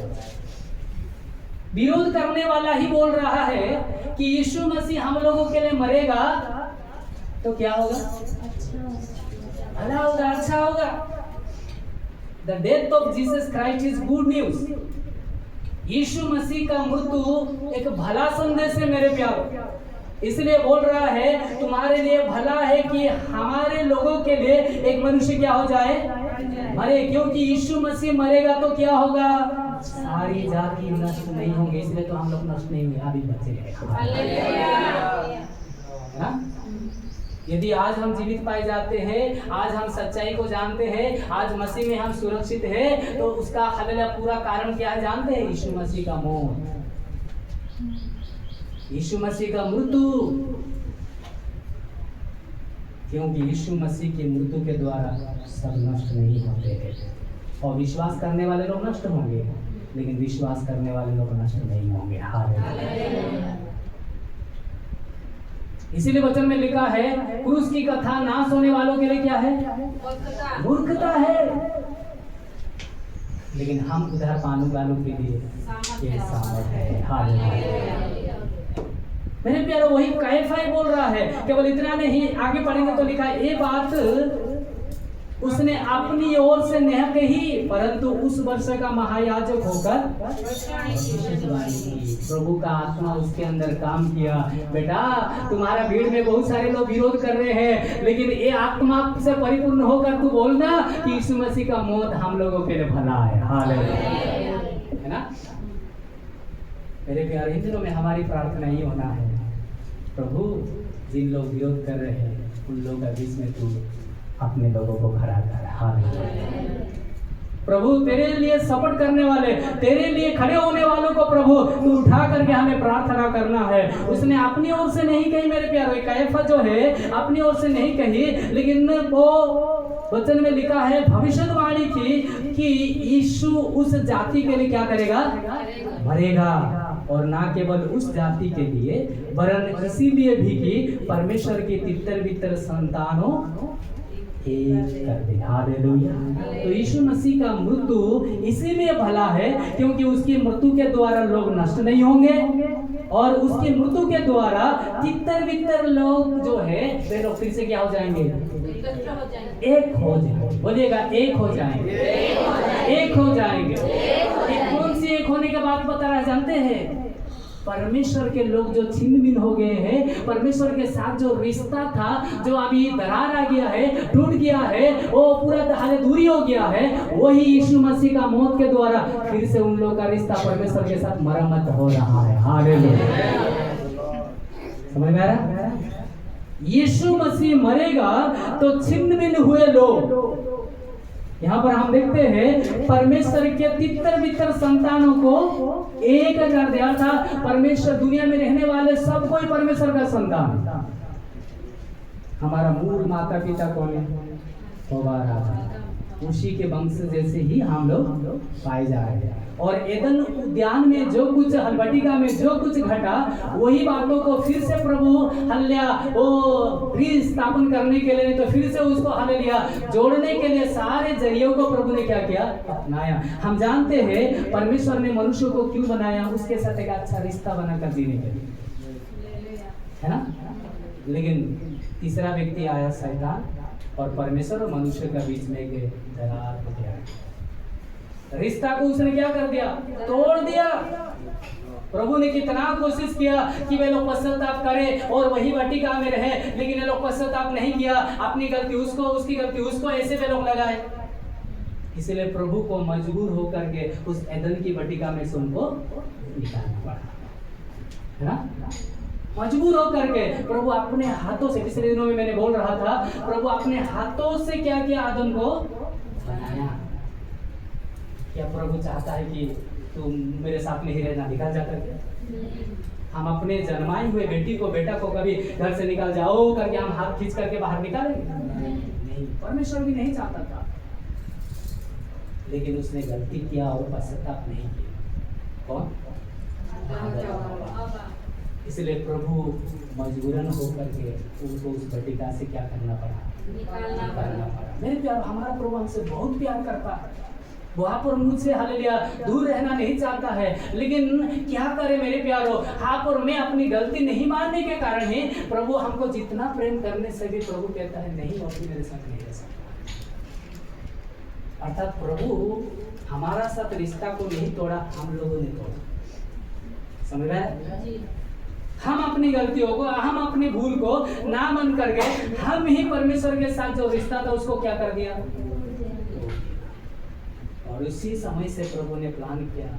विरोध करने वाला ही बोल रहा है कि यीशु मसीह हम लोगों के लिए मरेगा तो क्या होगा, भला होगा, अच्छा होगा। The death of Jesus Christ is good news. यीशु मसीह का मृत्यु एक भला संदेश है मेरे प्यारो। इसलिए बोल रहा है तुम्हारे लिए भला है कि हमारे लोगों के लिए एक मनुष्य क्या हो जाए, मरे, क्योंकि यीशु मसीह मरेगा तो क्या होगा, सारी जाति नष्ट नहीं होंगे। इसलिए तो हम लोग नष्ट नहीं हुए, अभी बचे हैं। यदि आज हम जीवित पाए जाते हैं, आज हम सच्चाई को जानते हैं, आज मसीह में हम सुरक्षित हैं, तो उसका हालेलुया पूरा कारण क्या है जानते हैं, यीशु मसीह का मौत, यीशु मसीह का मृत्यु। क्योंकि यीशु मसीह की मृत्यु के द्वारा सब नष्ट नहीं होते हैं, और विश्वास करने वाले लोग नष्ट होंगे, लेकिन विश्वास करने वाले लोग नष्ट नहीं होंगे। हालेलुया। इसीलिए वचन में लिखा है क्रूस की कथा नाश होने वालों के लिए क्या है, मूर्खता है, लेकिन हम उधार पाने वालों के लिए ये सामर्थ है। हालेलुया। मेरे प्यारे, वही कैफा बोल रहा है। केवल इतना नहीं, आगे पढ़ेंगे तो लिखा है ये बात उसने अपनी ओर से नहीं कही, परंतु उस वर्ष का महायाजक होकर प्रभु का आत्मा उसके अंदर काम किया। बेटा, तुम्हारा भीड़ में बहुत सारे लोग विरोध कर रहे हैं, लेकिन ये आत्मा से परिपूर्ण होकर तू बोलना कि यीशु मसीह का मौत हम लोगों के लिए भला है। हालेलुया, है ना। मेरे प्यारे, इन दिनों में हमारी प्रार्थना ही होना है, प्रभु जिन लोग विरोध कर रहे हैं उन लोगों के बीच में तू अपने लोगों को खड़ा कर। हालेलुया। प्रभु तेरे लिए सपोर्ट करने वाले, तेरे लिए खड़े होने वालों को प्रभु तू उठा करके हमें प्रार्थना करना है। उसने अपनी ओर से नहीं कही मेरे प्यारे, कैफा जो है अपनी ओर से नहीं कही, लेकिन वो वचन में लिखा है भविष्यवाणी की कि यीशु उस जाति के लिए क्या करेगा, मरेगा, और ना केवल उस जाति के लिए वरन इसीलिए भी कि परमेश्वर की तितर बितर संतानों एक कर दे। हालेलुया। तो यीशु मसीह का मृत्यु इसीलिए भला है क्योंकि उसकी मृत्यु के द्वारा लोग नष्ट नहीं होंगे, और उसकी मृत्यु के द्वारा तितर बितर लोग जो है वे लोग फिर से क्या हो जाएंगे, एक हो जाएंगे। बोलिएगा, एक हो जाएंगे, एक हो जाएंगे। कौन सी एक होने की बात बता रहा है जानते हैं, परमेश्वर के लोग जो छिन्न भिन्न हो गए हैं, परमेश्वर के साथ जो रिश्ता था, जो अभी दरार आ गया है, टूट गया है, वो पूरा दूरी हो गया है, वही यीशु मसीह का मौत के द्वारा फिर से उन लोगों का रिश्ता परमेश्वर के साथ मरम्मत हो रहा है। हालेलुया। समझ में आ रहा? यीशु मसीह मरेगा तो छिन्न भिन्न हुए लोग, यहाँ पर हम देखते हैं परमेश्वर के तितर बितर संतानों को एक कर दिया था। परमेश्वर दुनिया में रहने वाले सब कोई परमेश्वर का संतान। हमारा मूल माता पिता कौन है, उसी के वंश जैसे ही हम लोग पाए जा रहे हैं। और एदन उद्यान में जो कुछ, हलबटिका में जो कुछ घटा, वही बातों को फिर से प्रभु हल्ल्या वो स्थापन करने के लिए, तो फिर से उसको हालेलुया जोड़ने के लिए सारे जरियों को प्रभु ने क्या किया, अपनाया। हम जानते हैं परमेश्वर ने मनुष्य को क्यों बनाया, उसके साथ एक अच्छा रिश्ता बनाकर जीने के लिए, है ना। लेकिन तीसरा व्यक्ति आया शैतान, और परमेश्वर और मनुष्य के बीच में एक दरार हो गया। रिश्ता को उसने क्या कर दिया, तोड़ दिया। प्रभु ने कितना कोशिश किया कि वे लोग पश्चाताप करें और वही वाटिका में रहे, लेकिन वे लोग पश्चाताप नहीं किया। अपनी गलती उसको, उसकी गलती उसको, ऐसे वे लोग लगाए। इसलिए प्रभु को मजबूर होकर के उस एदन की वाटिका में से उनको निकालना पड़ा, है ना। मजबूर होकर के प्रभु अपने हाथों से, पिछले दिनों में मैंने बोल रहा था, प्रभु अपने हाथों से क्या किया, आदम को बनाया। क्या प्रभु चाहता है कि तुम मेरे साथ में ही रहना, निकाल जा करके? हम अपने जन्माए हुए बेटा को कभी घर से निकाल जाओ करके हम हाथ खींच करके बाहर निकालेंगे? नहीं, परमेश्वर भी नहीं चाहता था, लेकिन उसने गलती किया और पश्चाताप नहीं किया। कौन? इसलिए प्रभु मजबूरन होकर के उनको उस वाटिका से क्या करना पड़ा, निकालना पड़ा। मेरे प्यार, हमारा प्रभु हमसे बहुत प्यार करता है, वहाँ पर मुझसे हालेलुया दूर रहना नहीं चाहता है, लेकिन क्या करे मेरे प्यारो, आप और मैं अपनी गलती नहीं मानने के कारण ही प्रभु हमको जितना प्रेम करने से भी प्रभु कहता है नहीं, वो भी मेरे साथ नहीं रह सकता। अर्थात प्रभु हमारा साथ रिश्ता को नहीं तोड़ा, हम लोगों ने तोड़ा। समझ रहे हैं? हम अपनी गलतियों को, हम अपनी भूल को ना मान करके हम ही परमेश्वर के साथ जो रिश्ता था उसको क्या कर दिया। और उसी समय से प्रभु ने प्लान किया,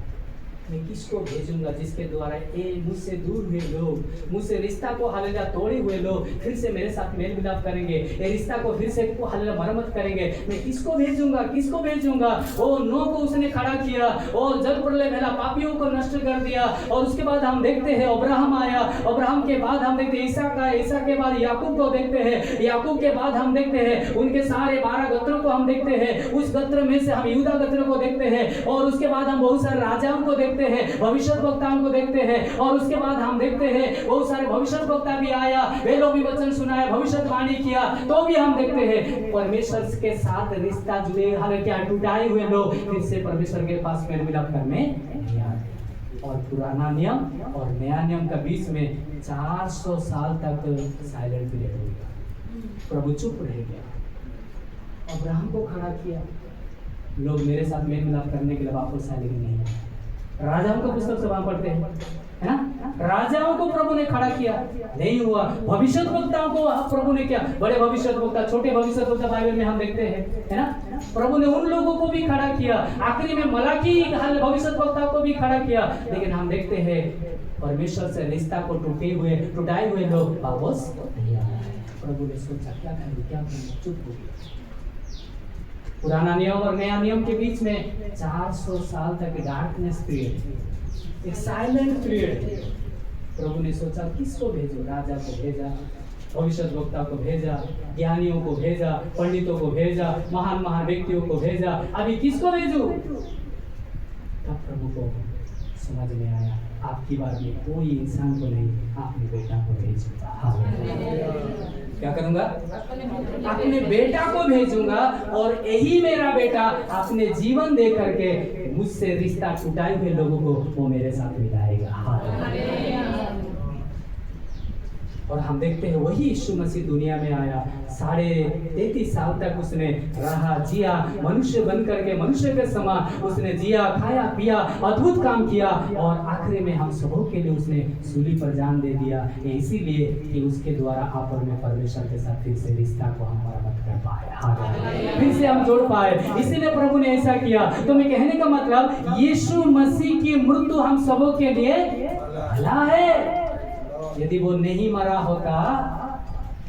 मैं किसको भेजूंगा जिसके द्वारा ये मुझसे दूर हुए लोग, मुझसे रिश्ता को हालेलुया तोड़े हुए लोग फिर से मेरे साथ मेल मिलाप करेंगे, ये रिश्ता को फिर से हालेलुया मरम्मत करेंगे। मैं किसको भेजूंगा, किसको भेजूंगा? वो नोह को उसने खड़ा किया और जल प्रलय भेला, पापियों को नष्ट कर दिया। और उसके बाद हम देखते हैं अब्राहम आया, अब्राहम के बाद हम देखते हैं ईसाक आया, ईसाक के बाद याकूब को देखते हैं, याकूब के बाद हम देखते हैं उनके सारे 12 गोत्रों को हम देखते हैं, उस गोत्र में से हम यूदा गोत्र को देखते हैं, और उसके बाद हम बहुत सारे राजाओं को देखते हैं, भविष्यद्वक्ताओं को देखते हैं, और उसके बाद हम देखते हैं बहुत सारे भविष्यद्वक्ता भी आया, वे लोग भी वचन सुनाया, भविष्यवाणी किया, तो भी हम देखते हैं परमेश्वर के साथ रिश्ता जुड़े हालांकि टूटाए हुए लोग फिर से परमेश्वर के पास मेल मिलाप करने नहीं आते। और पुराना नियम और नया नियम का बीच में 400 साल तक साइलेंट पीरियड हो गया, प्रभु चुप रह गया। अब्राहम को खड़ा किया, लोग मेरे साथ मेल मिलाप करने के लिए वापस आए, लेकिन नहीं आए। राजाओं को पुस्तक से वहां पढ़ते हैं, है ना, राजाओं को प्रभु ने खड़ा किया, नहीं हुआ। भविष्यद्वक्ताओं को प्रभु ने क्या, बड़े भविष्यद्वक्ता, छोटे भविष्यद्वक्ता बाइबल में हम देखते हैं, है ना, प्रभु ने उन लोगों को भी खड़ा किया, आखिरी में मलाकी भविष्यद्वक्ता को भी खड़ा किया, लेकिन हम देखते हैं परमेश्वर से रिश्ता को टूटाए हुए लोग वापस नहीं आए। प्रभु ने सोचा क्या करें, क्या करें, चुप हो गया। पुराना नियम और नया नियम के बीच में 400 साल तक डार्कनेस पीरियड, एक साइलेंट पीरियड। प्रभु ने सोचा किसको भेजो, राजा को भेजा, भविष्यद्वक्ता को भेजा, ज्ञानियों को भेजा, पंडितों को भेजा, महान महान व्यक्तियों को भेजा, अभी किसको भेजूं? तब प्रभु को समझ में आया आपकी बात में कोई इंसान को नहीं, अपने बेटा को भेजूंगा। क्या करूंगा? अपने बेटा को भेजूंगा, और यही मेरा बेटा अपने जीवन दे करके मुझसे रिश्ता टूटाए हुए लोगों को वो मेरे साथ मिलाएगा। और हम देखते हैं वही यीशु मसीह दुनिया में आया, 33.5 साल तक उसने रहा, जिया, मनुष्य बन करके मनुष्य के समान उसने जिया, खाया पिया, अद्भुत काम किया, और आखिरी में हम सबों के लिए उसने सूली पर जान दे दिया, इसीलिए कि उसके द्वारा आप और मैं परमेश्वर के साथ फिर से रिश्ता को हम मरम्मत कर पाए, फिर से हम जोड़ पाए। इसीलिए प्रभु ने ऐसा किया। तो मैं कहने का मतलब यीशु मसीह की मृत्यु हम सबों के लिए भला है। यदि वो नहीं मरा होता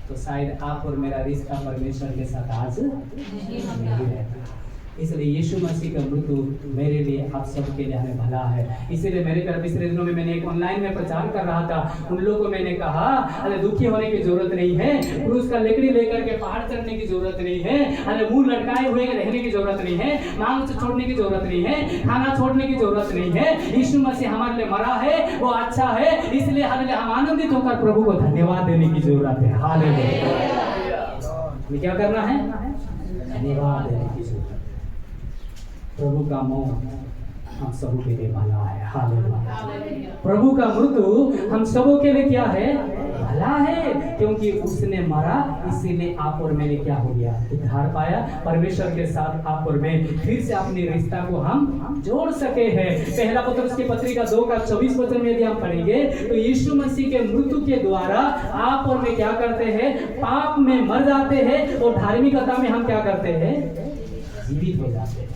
तो शायद आप और मेरा रिश्ता परमेश्वर के साथ आज नहीं रहता। इसलिए यीशु मसीह का मृत्यु मेरे लिए, आप सबके लिए हमें भला है। इसीलिए मेरे घर पिछले दिनों में मैंने एक ऑनलाइन में प्रचार कर रहा था, उन लोगों को मैंने कहा अरे दुखी होने की जरूरत नहीं है, क्रूस का लकड़ी लेकर के पहाड़ चढ़ने की जरूरत नहीं है, अरे मुंह लटकाए हुए रहने की जरूरत नहीं है, मांस छोड़ने की जरूरत नहीं है, खाना छोड़ने की जरूरत नहीं है। यीशु मसीह हमारे लिए मरा है, वो अच्छा है, इसलिए हम आनंदित होकर प्रभु को धन्यवाद देने की जरूरत है। हालेलुया। क्या करना है? धन्यवाद देने की जरूरत। प्रभु का मुंह हम सबों के लिए भला है। हालेलुया। प्रभु का मृत्यु हम सबों के लिए क्या है? भला भला है, क्योंकि उसने मरा, इसीलिए आप और मैंने क्या हो गया, उद्धार पाया। परमेश्वर के साथ आप और मैं फिर से अपनी रिश्ता को हम जोड़ सके हैं। पहला पत्रस की पत्री का 2:24 वचन में यदि हम पढ़ेंगे तो यीशु मसीह के मृत्यु के द्वारा आप और मैं क्या करते हैं, पाप में मर जाते हैं और धार्मिकता में हम क्या करते हैं, जीवित हो जाते हैं।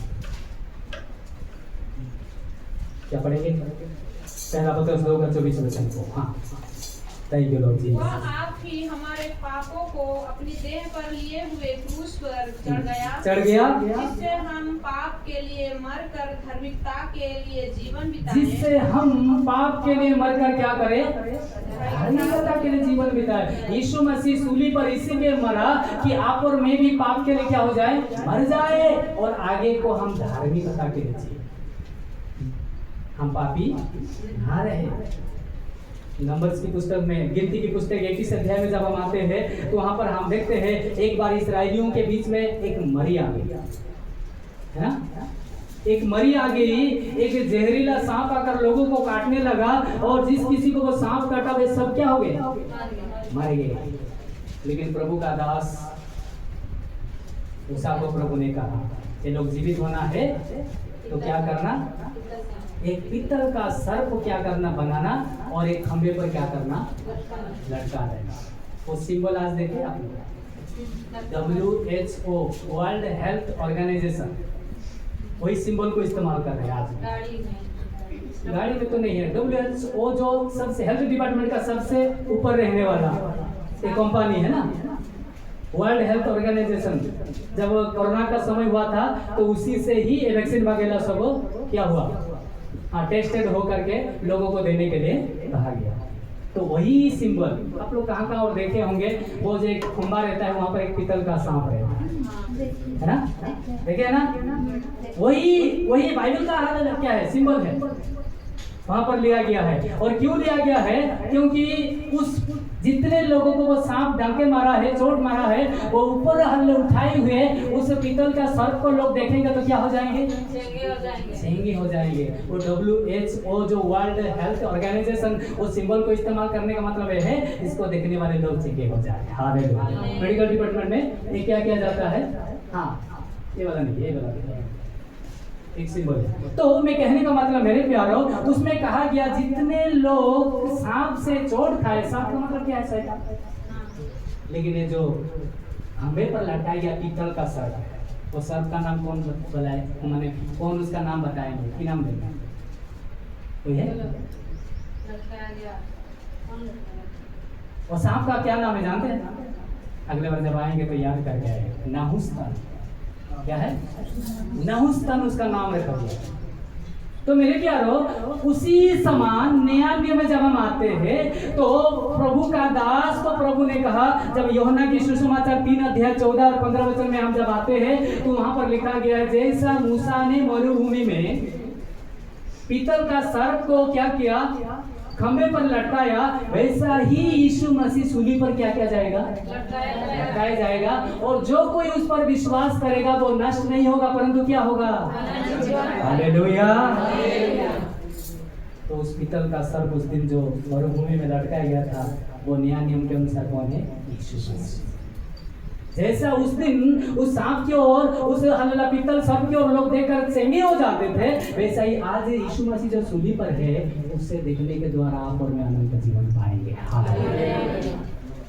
क्या पढ़ेंगे? पहला पत्रस 2:24 वचन को। हाँ, थैंक यू लॉर्ड जीसस। वह आप ही हमारे पापों को अपनी देह पर लिए हुए क्रूस पर चढ़ गया, जिससे हम पाप के लिए मरकर धार्मिकता के लिए जीवन बिताएं। जिससे हम पाप के लिए मरकर क्या करें, धार्मिकता के लिए जीवन बिताएं। यीशु मसीह सूली पर इसीलिए मरा कि आप और मैं भी पाप के लिए क्या हो जाए, मर जाए और आगे को हम धार्मिकता के लिए जिए, हम पापी ना रहे। नंबर्स की पुस्तक में, गिनती की पुस्तक 21 अध्याय में जब हम आते हैं तो वहां पर हम देखते हैं एक बार इस्राएलियों के बीच में एक मरी आ गई, है ना? एक मरी आ गई, एक जहरीला सांप आकर लोगों को काटने लगा और जिस किसी को वो सांप काटा वे सब क्या हो गए, मर गए। लेकिन प्रभु का दास मूसा को प्रभु ने कहा ये लोग जीवित होना है तो क्या करना, एक पीतल का सर्प क्या करना, बनाना और एक खंबे पर क्या करना, लटका देना। वो सिंबल आज देखे आपने, WHO वर्ल्ड हेल्थ ऑर्गेनाइजेशन वही सिंबल को इस्तेमाल कर रहे हैं आज। गाड़ी में तो नहीं है। WHO जो सबसे हेल्थ डिपार्टमेंट का सबसे ऊपर रहने वाला एक कंपनी है ना, वर्ल्ड हेल्थ ऑर्गेनाइजेशन। जब कोरोना का समय हुआ था तो उसी से ही वैक्सीन वगैरह सब क्या हुआ, हाँ, टेस्टेड हो करके लोगों को देने के लिए कहा गया। तो वही सिंबल आप लोग कहाँ और देखे होंगे, वो जो एक खंबा रहता है वहां पर एक पीतल का सांप है ना, देखे ना, वही बाइबल का हाल क्या है, सिंबल है, वहां पर लिया गया है। और क्यों लिया गया है, क्योंकि उस जितने लोगों को वो सांप डंके मारा है, चोट मारा है, वो ऊपर हल्ले उठाए हुए उस पीतल का सर्प को लोग देखेंगे तो क्या हो जाएंगे, चेंगे हो जाएंगे। वो WHO जो वर्ल्ड हेल्थ ऑर्गेनाइजेशन वो सिंबल को इस्तेमाल करने का मतलब है इसको देखने वाले लोग चेंगे हो जाए। हालेलुया। मेडिकल डिपार्टमेंट में ये क्या किया जाता है, हाँ, ये वाला नहीं, ये वाला एक सिंबल है। तो मैं कहने का मतलब मेरे प्यारों, उसमें कहा गया जितने लोग सांप से चोट खाए, सांप का मतलब क्या है, शैतान। लेकिन ये जो खंबे पर लटकाया गया पीतल का सर्प है, वो सर्प का नाम कौन बताए, मैंने कौन उसका नाम बताएंगे, कि नाम देंगे, कोई है? और सांप का क्या नाम है जानते हैं? अगले बार जब आएंगे तो याद करके आएंगे, नाहुस्तन। क्या है, नहुस्तन उसका नाम रखा गया। तो मेरे प्यारो, उसी समान नया नियम में जब हम आते हैं तो प्रभु का दास को प्रभु ने कहा, जब यूहन्ना की सुसमाचार 3 अध्याय 14 और 15 वचन में हम जब आते हैं तो वहां पर लिखा गया है, जैसा मूसा ने मरुभूमि में पीतल का सर्प को क्या किया, खंबे पर लटकाया, वैसा ही यीशु मसीह सूली पर क्या किया जाएगा, लटकाया जाएगा। और जो कोई उस पर विश्वास करेगा वो नष्ट नहीं होगा परंतु क्या होगा, हालेलुया। तो उस पीतल का सर्प उस दिन जो मरुभूमि में लटकाया गया था वो नया नियम के अनुसार कौन है, यीशु मसीह। जैसा उस दिन उस सांप की ओर, उस हल्ला पीतल सर्प की ओर लोग देखकर चेंगे हो जाते थे, वैसा ही आज यीशु मसीह जो सूली पर है उससे देखने के द्वारा आप और मैं अनंत जीवन पाएंगे।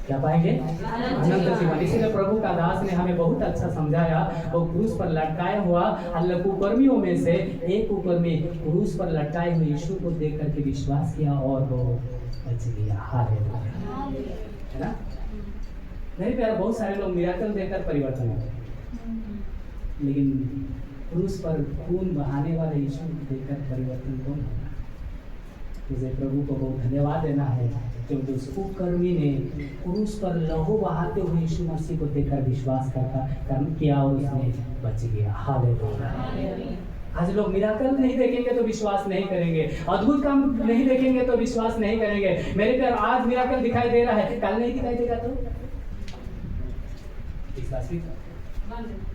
क्या पाएंगे, अनंत जीवन। इसीलिए प्रभु का दास ने हमें बहुत अच्छा समझाया, वो क्रूस पर लटकाया हुआ कुकर्मियों में से एक कुकर्मी क्रूस पर लटकाए हुए यीशु को देख करके विश्वास किया और वो बच गया। हालेलुया, है ना। मेरे प्यारे, बहुत सारे लोग मिराकल देखकर परिवर्तन होते हैं, लेकिन क्रूस पर खून बहाने वाले यीशु को देखकर परिवर्तन कौन होगा? मुझे प्रभु को बहुत धन्यवाद देना है क्योंकि उस कुकर्मी ने क्रूस पर लहू बहाते हुए यीशु मसीह को देखकर विश्वास किया और उसने बच गया। हालेलुया। आज लोग मिराकल नहीं देखेंगे तो विश्वास नहीं करेंगे, अद्भुत काम नहीं देखेंगे तो विश्वास नहीं करेंगे। मेरे प्यारे, आज मिराकल दिखाई दे रहा है, कल नहीं दिखाई देगा तो विश्वास भी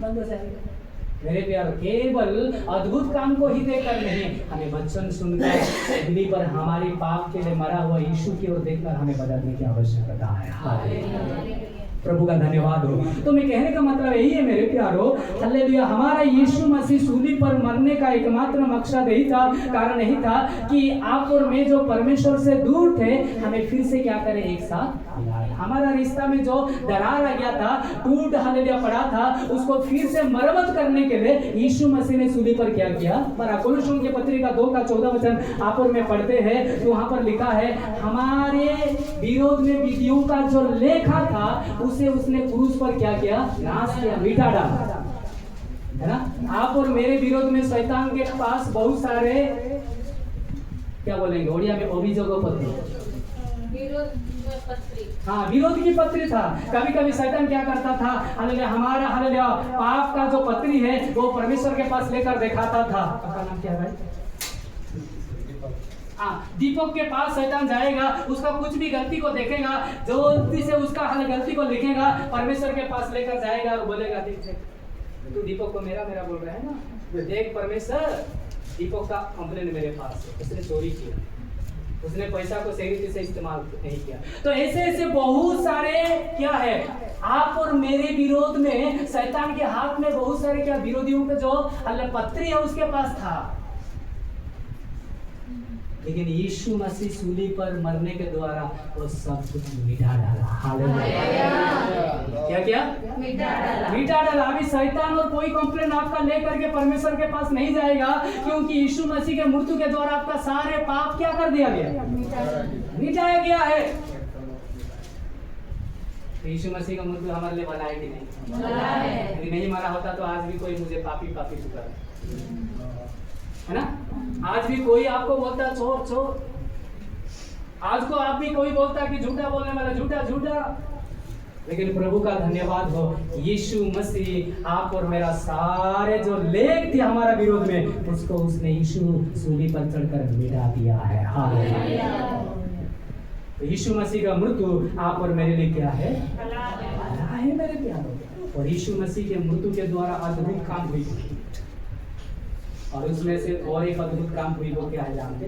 बंद हो जाएगा। मेरे प्यार केवल अद्भुत काम को ही देखकर नहीं, हमें वचन सुनकर पृथ्वी पर हमारे पाप के लिए मरा हुआ यीशु की ओर देखकर हमें बदलने की आवश्यकता है। प्रभु का धन्यवाद हो। तो मैं कहने का मतलब यही है मेरे प्यारो, हालेलुया, हमारा यीशु मसीह सूली पर मरने का एकमात्र मकसद यही था, कारण यही था कि आप और मैं जो परमेश्वर से दूर थे, हमें फिर से क्या करें, एक साथ मिलाएं। हमारा रिश्ता में जो दरार आ गया था, टूट हालेलुया पड़ा था, उसको फिर से मरम्मत करने के लिए यीशु मसीह ने सूली पर क्या किया, मरा। कोलोसियों की पत्री का 2:14 आप और मैं पढ़ते हैं, तो वहां पर लिखा है, हमारे विरोध में विधियों का जो लेखा था उसे उसने क्रूस पर क्या किया, नाश किया, मिटा डाला, है ना। आप और मेरे विरोध में शैतान के पास बहुत सारे, क्या बोलेंगे ओडिया में, अभियोगों पत्र, हाँ, विरोध की पत्री था। कभी कभी शैतान क्या करता था, हालेलुया, हमारा हालेलुया पाप का जो पत्री है वो परमेश्वर के पास लेकर दिखाता था। आपका नाम क्या है? दीपक के पास शैतान जाएगा, उसका कुछ भी गलती को देखेगा, जो गलती से उसका हल गलती को लिखेगा, परमेश्वर के पास लेकर जाएगा और बोलेगा, देख तू दीपक को मेरा मेरा बोल रहा है ना, देख परमेश्वर, दीपक का कंप्लेन मेरे पास है, उसने चोरी किया, उसने पैसा को सही रीति से इस्तेमाल नहीं किया। तो ऐसे ऐसे बहुत सारे क्या है, आप और मेरे विरोध में शैतान के हाथ में बहुत सारे क्या विरोधियों के जो पत्री है उसके पास था, लेकिन यीशु मसीह सूली पर मरने के द्वारा वो सब कुछ मिटा डाला। हालेलुया, क्या क्या मिटा डाला। अभी शैतान और कोई कंप्लेन आपका लेकर के परमेश्वर के पास नहीं जाएगा, क्योंकि यीशु मसीह के मृत्यु के द्वारा आपका सारे पाप क्या कर दिया गया, मिटाया गया है। यीशु मसीह का मृत्यु हमारे लिए भला है कि नहीं? यदि नहीं मरा होता तो आज भी कोई मुझे पापी पापी पुकारा, है ना। आज भी कोई आपको बोलता चोर चोर, आज को आप भी कोई बोलता कि झूठा बोलने वाला झूठा झूठा, लेकिन प्रभु का धन्यवाद हो, यीशु मसीह आप और मेरा सारे जो लेख थे हमारा विरोध में, उसको उसने यीशु सूली पर चढ़कर मिटा दिया है। हालेलुया। तो यीशु मसीह का मृत्यु आप और मेरे लिए क्या है, भला है मेरे प्यारों। और यीशु मसीह के मृत्यु के द्वारा अद्भुत काम हुई, और उसमें से और एक अद्भुत काम हुई, वो क्या है जानते?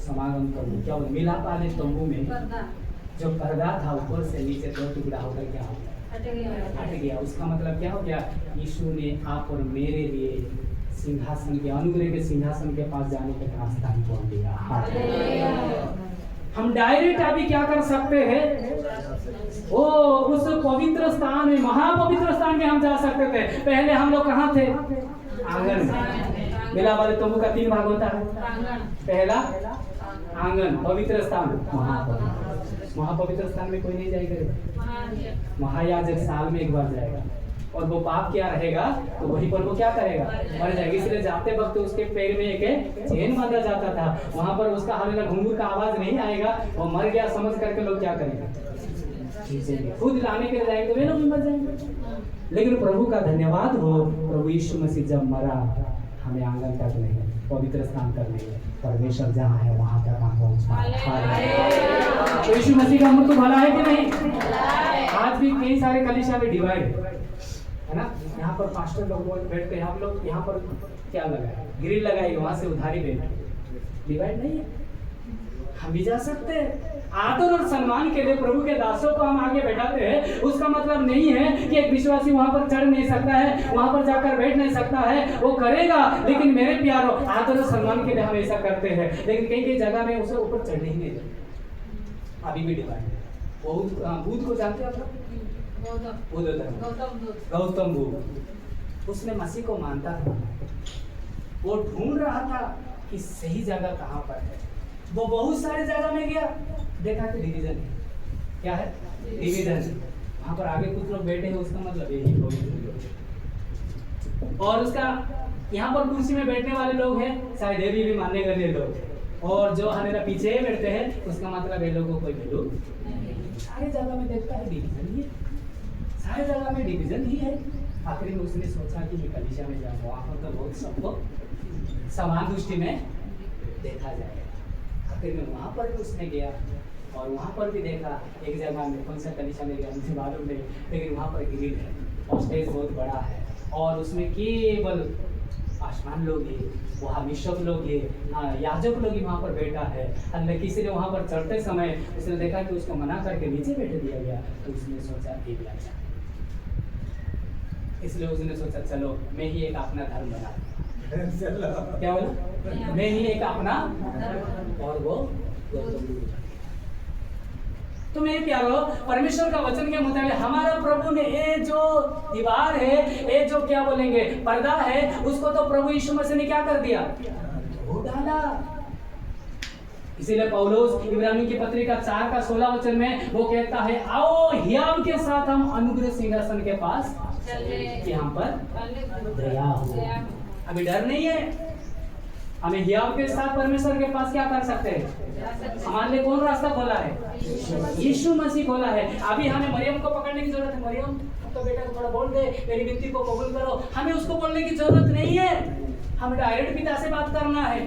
समागम तंबू, क्या मिलाप वाले तंबू में जो पर्दा था ऊपर से नीचे 2 टुकड़ा होकर क्या हो गया, हट गया। उसका मतलब क्या हो गया, यीशु ने आप और मेरे लिए सिंहासन के, अनुग्रह के सिंहासन के पास जाने का रास्ता खोल दिया। हम डायरेक्ट अभी क्या कर सकते हैं, वो उस पवित्र स्थान में, महापवित्र स्थान में हम जा सकते थे। पहले हम लोग कहाँ थे, आंगन में। मिलाप वाले तंबू का 3 भाग होता है, पहला आंगन, पवित्र स्थान, महापवित्र स्थान में कोई नहीं जाएगा, महायाजक साल में एक बार जाएगा, और वो पाप क्या रहेगा तो वहीं पर वो क्या करेगा, मर जाएगा। इसलिए जाते वक्त उसके पैर में एक चेन बांधा जाता था, वहां पर उसका हालेलुया घुंघरू का आवाज नहीं आएगा, वो मर गया समझ करके लोग क्या करेंगे, खुद लाने के लिए जाएंगे, वे लोग भी मर जाएंगे। लेकिन प्रभु का धन्यवाद हो, प्रभु यीशु मसीह जब मरा, हमें आंगन तक नहीं, पवित्र स्थान तक नहीं, परमेश्वर जहाँ है वहां तक हम पहुंच। तो यीशु मसीह का मृत्यु भला है कि नहीं? आज भी कई सारे कलीसिया में डिवाइड है ना, यहाँ पर पास्टर लोग बैठते हैं, हम लोग यहाँ पर क्या लगाए, ग्रिल लगाई, वहां से उधारी बैठे, डिवाइड नहीं है। हम भी जा सकते हैं, आदर और सम्मान के लिए प्रभु के दासों को हम आगे बैठाते हैं। उसका मतलब नहीं है कि एक विश्वासी वहां पर चढ़ नहीं सकता है, वहां पर जाकर बैठ नहीं सकता है, वो करेगा, लेकिन मेरे प्यारो आदर और सम्मान के लिए हम ऐसा करते हैं। लेकिन कई कई जगह में उसे ऊपर चढ़ने ही नहीं देते, अभी भी डिवाइड। बुद्ध को जानते हैं आप लोग, गौतम बुद्ध, उसने मसीह को मानता था, वो ढूंढ रहा था कि सही जगह कहाँ पर है। वो बहुत सारे जगह में गया, देखा कि डिवीजन है, क्या है डिवीजन, वहां पर आगे कुछ लोग बैठे हैं, उसका मतलब यही होगा। और उसका यहाँ पर कुर्सी में बैठने वाले लोग हैं, शायद ये भी मानने वाले लोग, और जो हमारे पीछे बैठते हैं, उसका मतलब ये लोगों को कोई वैल्यू नहीं। सारी जगह में देखता है डिवीजन ही है, सारी जगह में डिवीजन ही है। आखिर में उसने सोचा कि मैं कलीसिया में जाऊँ, वहाँ पर तो बहुत सबको समान दृष्टि में देखा जाएगा। आखिर में वहाँ पर भी उसने गया, और वहाँ पर भी देखा, एक जगह में कौन सा कलीसिया में गया मुझे मालूम नहीं, लेकिन वहाँ पर ग्रिल है और स्टेज बहुत बड़ा है, और उसमें केवल आसमान लोग ही, वहाँ मिशक लोग ही, याजक लोग ही वहाँ पर बैठा है। अल्लाह किसी ने वहाँ पर चढ़ते समय उसने देखा कि उसको मना करके नीचे बैठ दिया गया, तो उसने सोचा एक अच्छा, इसलिए उसने सोचा चलो मैं ही एक अपना धर्म बना क्या बोला, मैं ही एक अपना, और वो तो मेरे प्यारो परमेश्वर का वचन के मुताबिक हमारा प्रभु ने ये जो दीवार है, ये जो क्या बोलेंगे पर्दा है, उसको तो प्रभु यीशु मसीह ने क्या कर दिया, धो डाला। इसीलिए पौलुस इब्रानी की पत्रिका 4:16 में वो कहता है आओ हियाव के साथ हम अनुग्रह सिंहासन के पास कि हम पर दया हो। अभी डर नहीं है, हमें हियाव के साथ परमेश्वर के पास क्या कर सकते हैं। हमारे लिए कौन रास्ता खोला है, यीशु मसीह खोला है। अभी हमें मरियम को पकड़ने की जरूरत है, मरियम तो बेटा को थोड़ा बोल दे, मेरी विनती को कबूल करो, हमें उसको बोलने की जरूरत नहीं है। हमें डायरेक्ट पिता से बात करना है,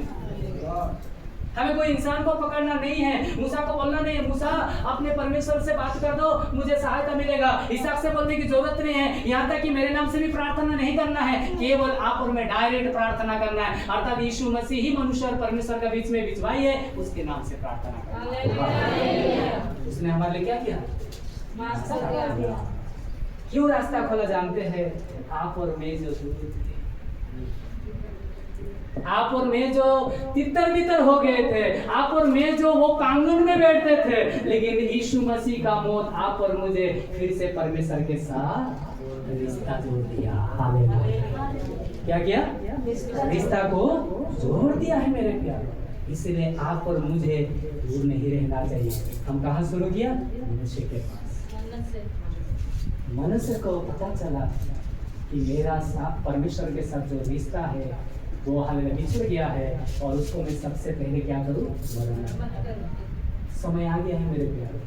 हमें कोई इंसान को पकड़ना नहीं है। मूसा को बोलना नहीं है मूसा अपने परमेश्वर से बात कर दो मुझे सहायता मिलेगा, इसहाक से बोलने की जरूरत नहीं है। यहाँ तक कि मेरे नाम से भी प्रार्थना नहीं करना है, केवल आप और मैं डायरेक्ट प्रार्थना करना है। अर्थात यीशु मसीह ही मनुष्य और परमेश्वर के बीच में बिछवाई है, उसके नाम से प्रार्थना करना। उसने हमारे लिए क्या किया, क्यों रास्ता खोला जानते हैं। आप और मैं जो आप और मैं जो तितर बितर हो गए थे, आप और मैं जो वो कांगन में बैठते थे, लेकिन यीशु मसीह का मौत आप और मुझे फिर से परमेश्वर के साथ रिश्ता जोड़ दिया। हालेलुया। क्या किया, रिश्ता को जोड़ दिया है मेरे प्यारे। इसलिए आप और मुझे दूर नहीं रहना चाहिए। हम कहाँ शुरू किया, मनुष्य के पास। मनुष्य को पता चला कि मेरा साथ परमेश्वर के साथ जो रिश्ता है वो हालेलुया बिछड़ गया है, और उसको मैं सबसे पहले क्या करूं, समय आ गया है मेरे प्यारे।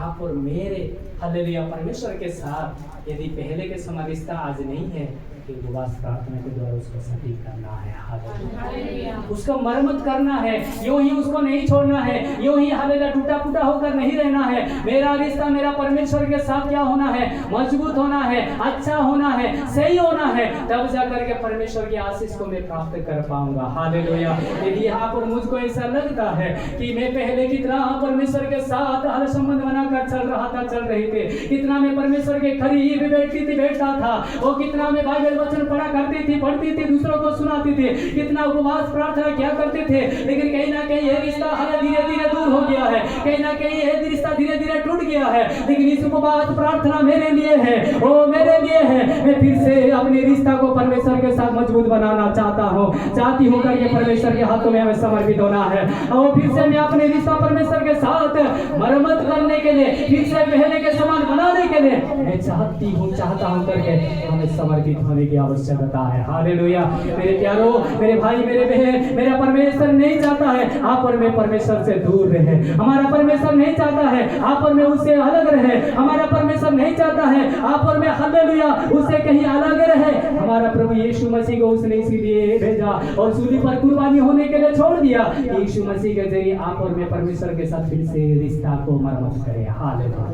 आप और मेरे हालेलुया परमेश्वर के साथ यदि पहले के समान रिश्ता आज नहीं है, तो उपवास प्रार्थना के द्वारा उसको सटीक करना है। हालेलुया, उसको मरम्मत करना है, यूं ही उसको नहीं छोड़ना है, यूं ही हालेलुया टूटा फूटा होकर नहीं रहना है। मेरा रिश्ता मेरा परमेश्वर के साथ क्या होना है, मजबूत होना है, अच्छा होना है, सही होना है, तब जाकर के परमेश्वर की आशीष को मैं प्राप्त कर पाऊंगा। हालेलुया। यदि यहाँ पर मुझको ऐसा लगता है कि मैं पहले कितना परमेश्वर के साथ हर संबंध बनाकर चल रहा था, चल रही थी, कितना मैं परमेश्वर के करीब बैठता था, वो कितना मैं बाइबल वचन पढ़ा करती थी, दूसरों को सुनाती थी, कितना उपवास प्रार्थना क्या करते थे, लेकिन कहीं ना कहीं ये रिश्ता धीरे धीरे दूर हो गया है, कहीं ना कहीं ये रिश्ता धीरे धीरे टूट गया है। लेकिन इस उपवास प्रार्थना मेरे लिए है, वो मेरे लिए है। मैं फिर से अपने रिश्ता को परमेश्वर के साथ मजबूत बनाना चाहती हूँ करके परमेश्वर के हाथों में हमें समर्पित होना है। और फिर से मैं अपने रिश्ता परमेश्वर के साथ मरम्मत करने के लिए, फिर से पहले के समान बनाने के लिए मैं चाहता हूँ करके हमें समर्पित होने की आवश्यकता है। हालेलुया। मेरे प्यारो, मेरे भाई, मेरे बहन, मेरा परमेश्वर नहीं चाहता है आप और मैं परमेश्वर से दूर रहे। हमारा परमेश्वर नहीं चाहता है आप और मैं उससे अलग रहे। हमारा परमेश्वर नहीं चाहता है आप और मैं हालेलुया उससे कहीं अलग रहे। हमारा प्रभु यीशु मसीह को उसने इसीलिए भेजा और सूली पर कुर्बानी होने के लिए छोड़ दिया। यीशु मसीह के जरिए आप और मैं परमेश्वर के साथ फिर से रिश्ता को मरम्मत करें। हालेलुया।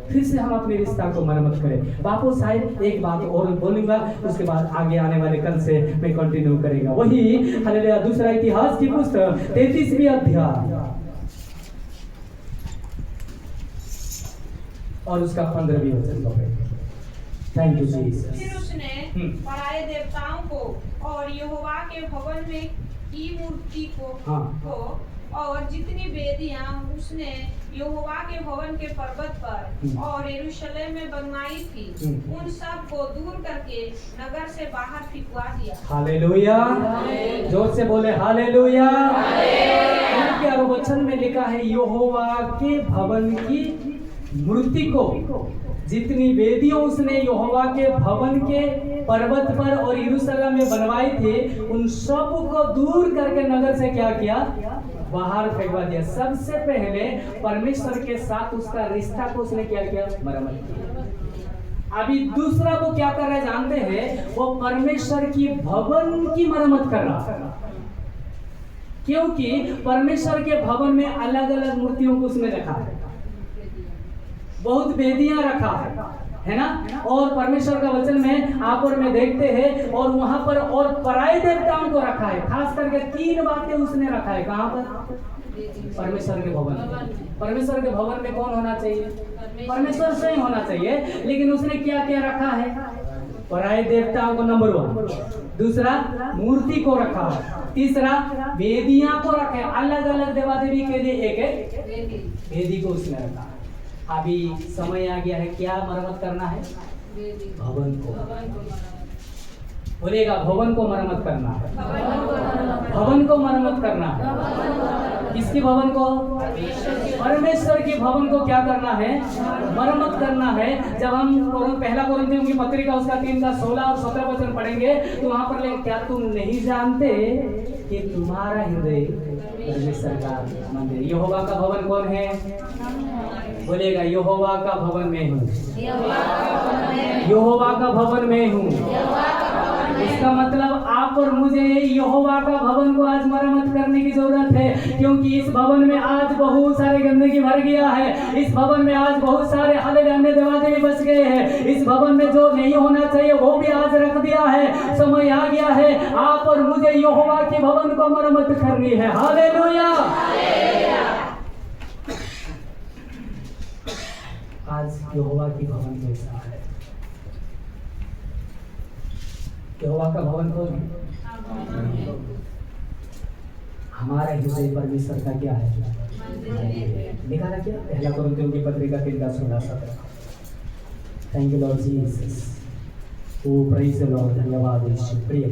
फिर से हम अपने रिश्ता को मरम्मत करें। बापू साहब एक बात और बोलूंगा, उसके बाद आगे आने वाले कल से मैं कंटिन्यू करेगा। वही हालेलुया दूसरा इतिहास की पुस्तक 33वीं अध्याय और उसका 15वीं वचन पढ़ें। Thank you Jesus. फिर उसने पराए देवताओं को और यहोवा के भवन में की मूर्ति को और जितनी वेदियां उसने यहोवा के भवन के पर्वत पर और यरूशलेम में बनवाई थी, उन सब को दूर करके नगर से बाहर फिकवा दिया। हालेलुया। जोर से बोले हालेलुया। प्यारे वचन में लिखा है यहोवा के भवन की मूर्ति को, जितनी वेदियों उसने यहोवा के भवन के पर्वत पर और यरूशलेम में बनवाई थी, उन सब को दूर करके नगर से क्या किया, बाहर फेंकवा दिया। सबसे पहले परमेश्वर के साथ उसका रिश्ता को उसने क्या किया, मरम्मत किया। अभी दूसरा वो क्या कर रहा है जानते हैं, वो परमेश्वर की भवन की मरम्मत कर रहा है। क्योंकि परमेश्वर के भवन में अलग अलग मूर्तियों को उसने रखा है, बहुत वेदियां रखा है ना। और परमेश्वर का वचन में आप और मैं देखते हैं, और वहां पर और पराये देवताओं को रखा है। खास करके 3 बातें उसने रखा है। कहाँ पर? परमेश्वर के भवन में। परमेश्वर के भवन में कौन होना चाहिए? परमेश्वर स्वयं होना चाहिए। लेकिन उसने क्या क्या रखा है? पराये देवताओं को नंबर 1, दूसरा मूर्ति को रखा है, तीसरा वेदियां को रखा है। अलग अलग देवा देवी के लिए एक वेदी को उसने रखा है। अभी समय आ गया है, क्या मरम्मत करना है? भवन को। बोलेगा भवन को मरम्मत करना है। भवन को मरम्मत करना है। किसकी भवन को? परमेश्वर की भवन को क्या करना है? मरम्मत करना है। जब हम पहला कोरिन्थियों की पत्रिका उसका 3 का 16 और 17 वचन पढ़ेंगे तो वहां पर लेकिन क्या तुम नहीं जानते कि तुम्हारा हृदय परमेश्वर का मंदिर। यहोवा का भवन कौन है? बोलेगा यहोवा का भवन में हूँ। यहोवा का भवन में हूँ। इसका मतलब आप और मुझे यहोवा का भवन को आज मरम्मत करने की जरूरत है, क्योंकि इस भवन में आज बहुत सारे गंदगी भर गया है। इस भवन में आज बहुत सारे अन्य देवता भी बच गए हैं। इस भवन में जो नहीं होना चाहिए वो भी आज रख दिया है। समय आ गया है आप और मुझे यहोवा के भवन को मरम्मत करनी है। हालेलुया। आज यहोवा की भवन कैसा है? यहोवा का भवन कौन है? हमारा हृदय परमेश्वर का क्या है? लिखा था क्या? पहला कोरिन्थियों की पत्रिका 3 का 16-17। Thank you Lord Jesus. O praise the Lord. धन्यवाद यीशु। प्रिय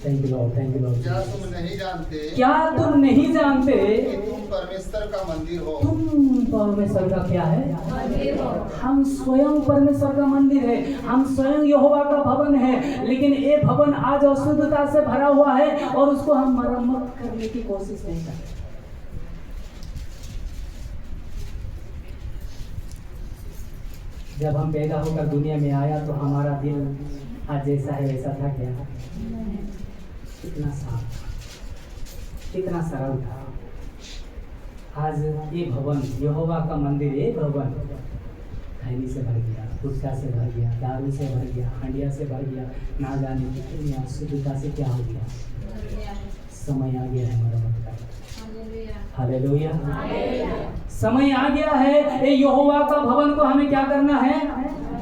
thank you Lord, thank you Lord. क्या तुम नहीं जानते? क्या तुम नहीं जानते कि तुम परमेश्वर का मंदिर हो? तुम परमेश्वर का क्या है? हम स्वयं परमेश्वर का मंदिर है। हम स्वयं यहोवा का भवन है। लेकिन ये भवन आज अशुद्धता से भरा हुआ है और उसको हम मरम्मत करने की कोशिश नहीं करते। जब हम पैदा होकर दुनिया में आया तो हमारा दिल आज जैसा है वैसा था क्या? कितना साफ था, कितना सरल था। आज ये भवन यहोवा का मंदिर, ये भवन खैनी से भर गया, गुटखा से भर गया, दारू से भर गया, हंडिया से भर गया, ना जाने कितनी अशुद्धता से क्या हो गया। समय आ गया है मरम्मत का। हालेलुया। समय आ गया है ये यहोवा का भवन को हमें क्या करना है?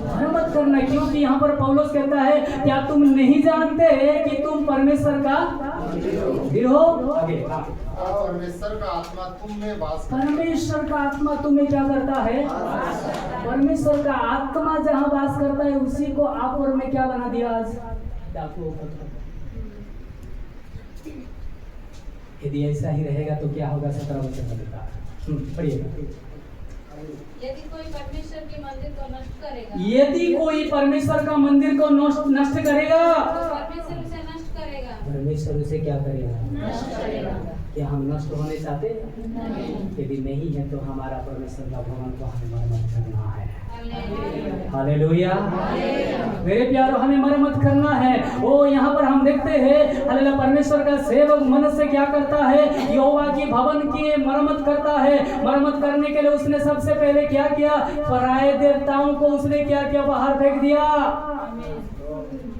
मरम्मत करना। क्योंकि यहाँ पर पौलुस कहता है क्या तुम नहीं जानते कि तुम परमेश्वर का मंदिर हो? आगे परमेश्वर का आत्मा तुम में वास करता है। परमेश्वर का आत्मा तुम्हें क्या करता है? परमेश्वर का आत्मा जहाँ वास करता है उसी को आप और मैं क्या बना दिया आज? डाकू। यदि ऐसा ही रहेगा तो क्या होगा? 17 वचन बताता है। पढ़िएगा। यदि कोई परमेश्वर के मंदिर को नष्ट करेगा, यदि कोई परमेश्वर का मंदिर को नष्ट करेगा तो परमेश्वर उसे नष्ट करेगा। परमेश्वर उसे क्या करेगा? नष्ट करेगा। क्या हम नष्ट होने चाहते हैं? यदि नहीं है तो हमारा परमेश्वर का भवन को हमें मरम्मत करना है। हालेलुया। मेरे प्यारों हमें मरम्मत करना है। वो यहाँ पर हम देखते हैं हालेलुया परमेश्वर का सेवक मनुष्य क्या करता है? यहोवा की भवन की मरम्मत करता है। मरम्मत करने के लिए उसने सबसे पहले क्या किया? पराये देवताओं को उसने क्या किया? बाहर फेंक दिया।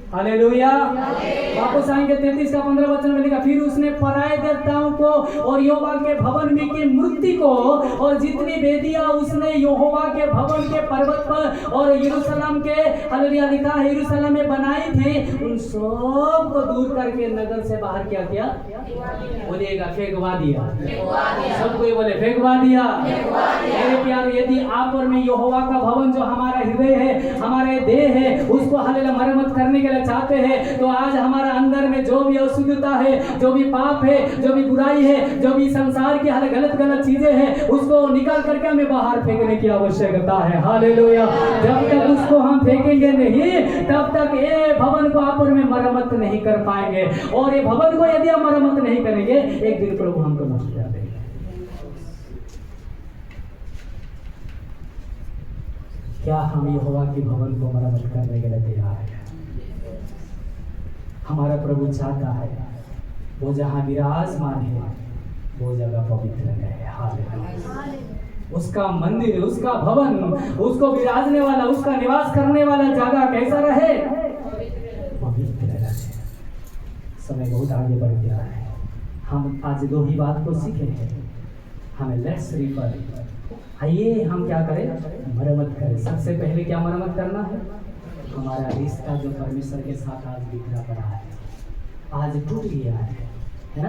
हालेलुया। वापस आएंगे 33 का 15 वचन में लिखा, फिर उसने पराये देवताओं को और यहोवा के भवन में की मूर्ति को और जितनी वेदियां उसने यहोवा के भवन के पर्वत पर और यरूशलेम के हालेलुया लिखा है यरूशलेम में बनाई थी, उन सब को दूर करके नगर से बाहर क्या किया? बोलिएगा फेंकवा दिया। सब कोई बोले फेंकवा दिया। मेरे प्यार यदि आप और मैं यहोवा का भवन जो हमारा हृदय है, हमारे देह है, उसको हालेलुया मरम्मत करने के लिए चाहते हैं तो आज हमारा अंदर में जो भी अशुद्धता है, जो भी पाप है, जो भी बुराई है, जो भी संसार की गलत चीजें हैं, उसको निकाल करके हमें बाहर फेंकने की आवश्यकता है। हालेलुया। जब तक उसको हम फेंकेंगे नहीं तब तक ये भवन को आप और में मरम्मत नहीं कर पाएंगे। और ये भवन को यदि हम मरम्मत नहीं करेंगे एक दिन प्रभु हमको नष्ट कर देंगे। क्या हम यहोवा की भवन को मरम्मत करने के लिए तैयार हैं? हमारा प्रभु चाहता है वो जहाँ विराजमान है वो जगह पवित्र है। हालेलुया। उसका मंदिर, उसका भवन, उसको विराजने वाला, उसका निवास करने वाला जगह कैसा रहे? पवित्र रहे। समय बहुत आगे बढ़ गया है, हम आज दो ही बात को सीखे हैं। हमें लेट्स रिफर, आइए हम क्या करें? मरम्मत करें। सबसे पहले क्या मरम्मत करना है? हमारा रिश्ता जो परमेश्वर के साथ आज बिखरा पड़ा है, आज टूट गया है ना?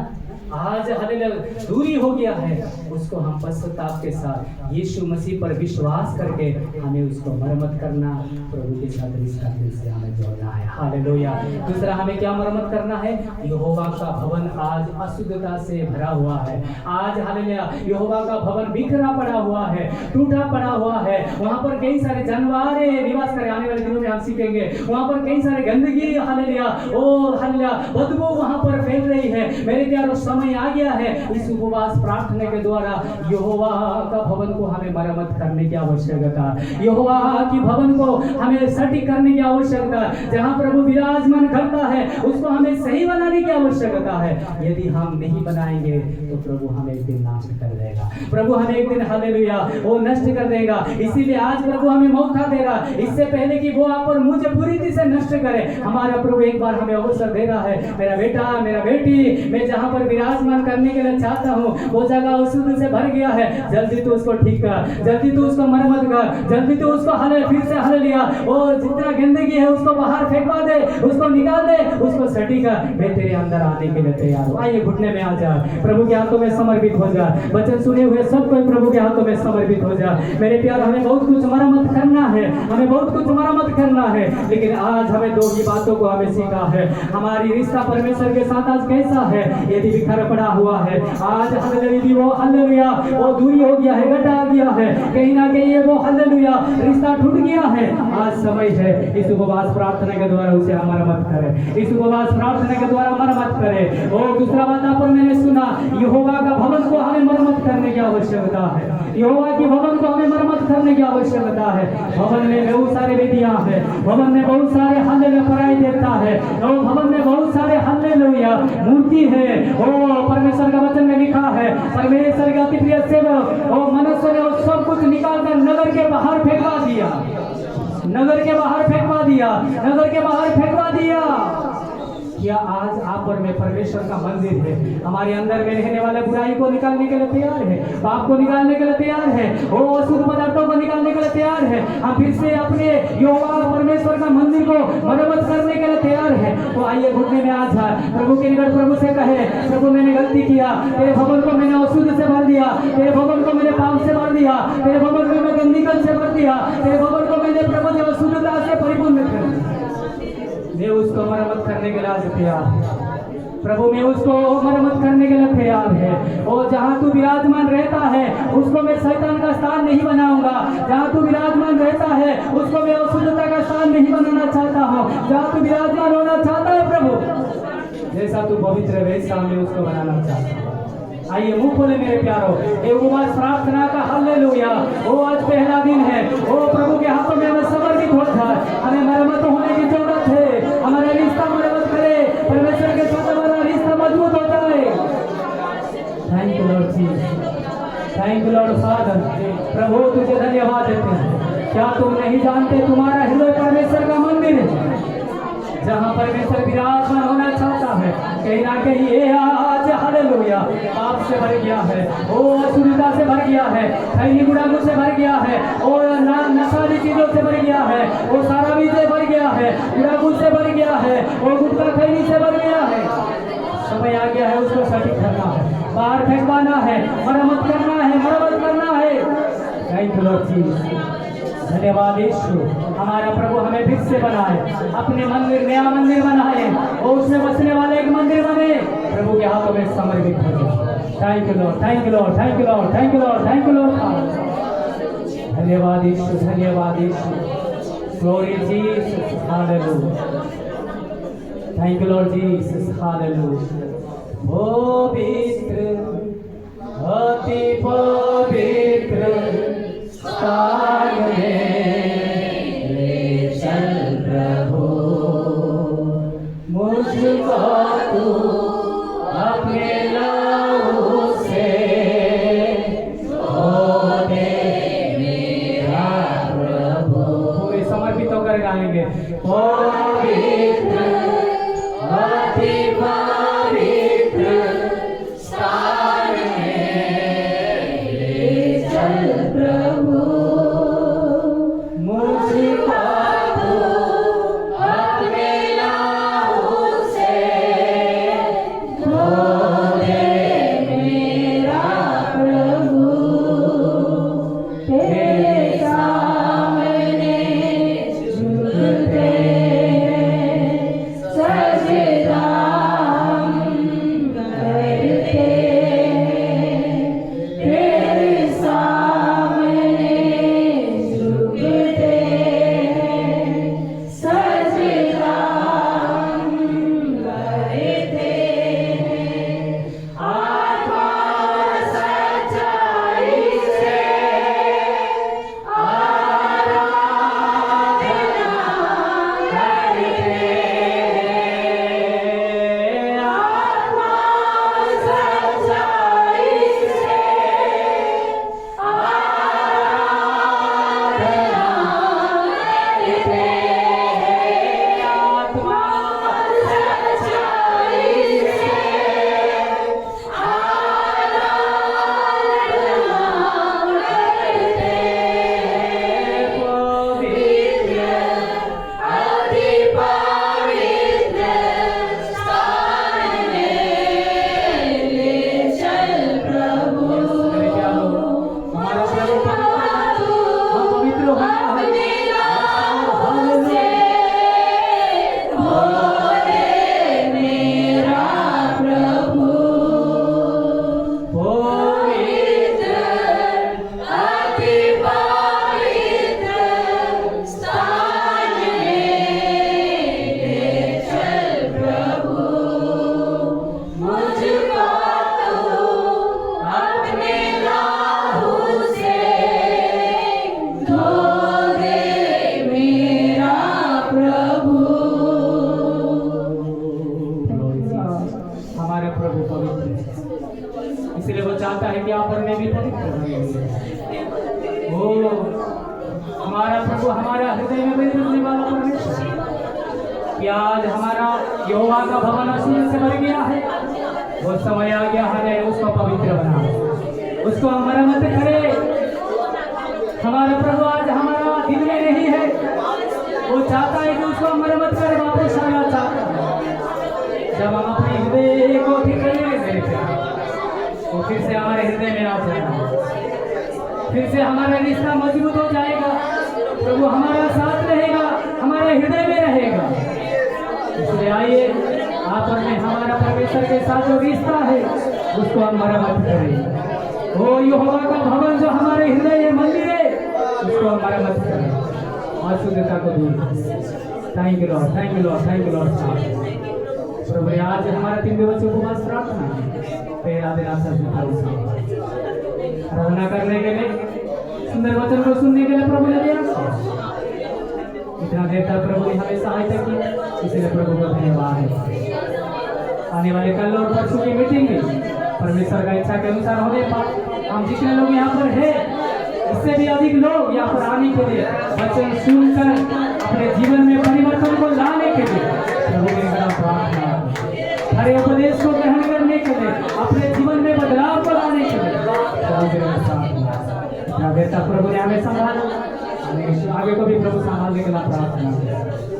आज हालेलुया दूरी हो गया है, उसको हम पश्चाताप के साथ यीशु मसीह पर विश्वास करके हमें उसको मरम्मत करना, प्रभु के साथ रिश्ता फिर से हमें जोड़ना है। हालेलुया। दूसरा हमें क्या मरम्मत करना है? यहोवा का भवन आज अशुद्धता से भरा हुआ है। आज हालेलुया यहोवा का भवन बिखरा पड़ा हुआ है, टूटा पड़ा हुआ है। वहाँ पर कई सारे जानवर निवास करें। आने वाले दिनों में हम सीखेंगे, वहाँ पर कई सारे गंदगी, हालेलुया ओ हालेलुया बदबू वहाँ पर फैल रही है। मेरे प्यारो समय आ गया है, इस उपवास प्रार्थना के द्वारा यहोवा का भवन को हमें मरम्मत करने की आवश्यकता, यहोवा की भवन को हमें सटी करने की आवश्यकता, जहाँ प्रभु विराजमान करता है उसको हमें सही बनाने की आवश्यकता है। यदि हम नहीं बनाएंगे तो प्रभु हमें एक दिन नाश कर देगा, प्रभु हमें एक दिन हालेलुया वो नष्ट कर देगा। इसीलिए आज प्रभु हमें मौका दे रहा, इससे पहले कि वो आप और मुझे पूरी तरह से नष्ट करे, हमारा प्रभु एक बार हमें अवसर दे रहा है। मेरा बेटा, मेरा बेटी, मैं जहाँ पर विराजमान करने के लिए चाहता हूँ वो जगह अशुद्ध से भर गया है, जल्दी तो उसको ठीक कर, जल्दी तो उसको मरम्मत कर, जल्दी तो उसको फिर से हालेलुया और जितना गंदगी है उसको बाहर फेंकवा दे, उसको निकाल दे, उसको सटी कर। मैं तेरे अंदर आने के लिए तैयार हूँ। आइए घुटने में आ जा, प्रभु के हाथों में समर्पित हो जा। वचन सुने हुए सब कोई प्रभु के हाथों में समर्पित हो जा। मेरे प्यार, हमें बहुत कुछ मरम्मत करना है, हमें बहुत कुछ मरम्मत करना है, लेकिन आज हमें दो ही बातों को हमें सीखा है। हमारी रिश्ता परमेश्वर के साथ आज कैसा है? यदि बिखर पड़ा हुआ है, आज हालेलुया वो दूरी हो गया है, गड्ढा आ गया है, कहीं ना कहीं वो हालेलुया रिश्ता टूट गया है। आज समय है इस उपवास प्रार्थना के द्वारा उसे हम मरम्मत करें, इस उपवास प्रार्थना के द्वारा मरम्मत करें। और दूसरा बात आप और मैंने सुना, यहोवा का भवन को हमें मरम्मत करने की आवश्यकता है, यहोवा की भवन को हमें मरम्मत करने की आवश्यकता है। भवन में बहुत सारे वेदियां हैं, भवन में बहुत सारे हालेलुया पराई देवता है, और भवन में बहुत सारे हालेलुया मूर्ति है। ओ परमेश्वर का वचन में लिखा है, परमेश्वर के अति प्रिय सेवक और मनुष्य ने सब कुछ निकाल कर नगर के बाहर फेंकवा दिया, नगर के बाहर फेंकवा दिया, नगर के बाहर फेंकवा दिया। क्या आज आप और मैं परमेश्वर का मंदिर है, हमारे अंदर में रहने वाले बुराई को निकालने के लिए तैयार है, पाप को निकालने के लिए तैयार है, वो अशुद्ध पदार्थों को निकालने के लिए तैयार है। हम फिर से अपने यहोवा परमेश्वर का मंदिर को मरम्मत करने के लिए तैयार है। तो आइए घुटने में आ जा, प्रभु के निकट प्रभु से कहे, प्रभु मैंने गलती किया, तेरे भवन को मैंने अशुद्ध से भर दिया, तेरे भवन को मैंने पाप से भर दिया, तेरे भवन को मैं गंदगी से भर दिया, तेरे भवन को मैंने प्रभु अशुद्धता से परिपूर्ण कर दिया। मैं उसको मरम्मत करने के लिए तैयार है प्रभु, मैं उसको मरम्मत करने के लिए तैयार है। और जहाँ तू विराजमान रहता है उसको मैं शैतान का स्थान नहीं बनाऊंगा, जहाँ तू विराजमान रहता है उसको मैं अशुद्धता का स्थान नहीं बनाना चाहता हूँ। जहाँ तू विराजमान होना चाहता है प्रभु, जैसा तू पवित्र वैसा मैं उसको बनाना चाहता हूँ। आइए मुंह खोले मेरे प्यारो, ये उपवास प्रार्थना का हालेलुया वो आज पहला दिन है। वो प्रभु के हाथों में हमें समर्पित हो जाए, हमें मरम्मत होने की जरूरत है, हमारा रिश्ता मरम्मत करे, परमेश्वर के साथ हमारा रिश्ता मजबूत होता है। Thank you Lord Jesus, thank you Lord Father. प्रभु तुझे धन्यवाद देते हैं। क्या तुम नहीं जानते तुम्हारा हृदय परमेश्वर का मंदिर है, जहाँ परमेश्वर विराजमान होना चाहता है। कहीं ना कहीं ये आज हालेलुया पाप से भर गया है, वो अशुद्धता से भर गया है, खैनी गुड़ागु से भर गया है, और नशाली चीजों से भर गया है, वो शराबी से भर गया है, गुड़ागु से भर गया है, और गुटखा खैनी से भर गया है। समय आ गया है उसको सटीक करना है, बाहर फेंकवाना है, मरम्मत करना है, मरम्मत करना है। थैंक यू लॉर्ड जीसस, धन्यवाद यीशु। हमारा प्रभु हमें फिर से बनाए, अपने मंदिर नया मंदिर बनाए, और उसमें बसने वाले एक मंदिर बने। प्रभु के हाथों में समर्पित हो जाए। Thank you Lord, thank you Lord, thank you Lord, thank you Lord, thank you Lord. धन्यवाद यीशु, धन्यवाद यीशु। Glory Jesus, hallelujah. Thank you Lord Jesus, hallelujah. पवित्र, अति पवित्र स्थान में ले चल प्रभु, मुझको तू अपने लहू से धो दे। विज्ञापन में भी पवित्र बने हुए। ओ हमारा प्रभु हमारा हृदय में बने रहने वाला परमेश्वर, कि आज हमारा यहोवा का भवन असूल से भर गया है, वो समय आ गया है उसको पवित्र बना, उसको हम मरम्मत करें। हमारा प्रभु आज हमारा दिल में नहीं है, वो चाहता है कि उसको मरम्मत कर वापस आना चाहता है। जब हम अपने हृदय को ठीक करेंगे तो फिर से हमारे हृदय में आ जाएगा, फिर से हमारा रिश्ता मजबूत हो जाएगा, प्रभु हमारा साथ रहेगा, हमारे हृदय में रहेगा। इसलिए आइए आपस में हमारा परमेश्वर के साथ जो रिश्ता है उसको हम मरम्मत करें। वो यहोवा का भवन जो हमारे हृदय में मंदिर है उसको हम मरम्मत करें, अशुद्धता को दूर करें। Thank you Lord, thank you Lord, thank you Lord. प्रभु आज हमारा 3 दिवसीय उपवास प्रार्थना पहला दिन आराधना करने के लिए, सुंदर वचन को सुनने के लिए प्रभु ने इतना देर तक प्रभु ने हमें सहायता की, इसलिए प्रभु को धन्यवाद है। आने वाले कल और परसों की मीटिंग में परमेश्वर का इच्छा के अनुसार होने पर हम जितने लोग यहाँ पर हैं, इससे भी अधिक लोग यहाँ पर आने के लिए, वचन सुनकर अपने जीवन में परिवर्तन को लाने के लिए प्रभु के द्वारा प्रार्थना, हर उपदेश को ग्रहण करने के लिए, अपने जीवन में बदलाव को लाने के लिए प्रभु के द्वारा प्रार्थना। देर तक प्रभु ने हमें संभाला, आगे को भी प्रभु संभालने के लिए प्रार्थना।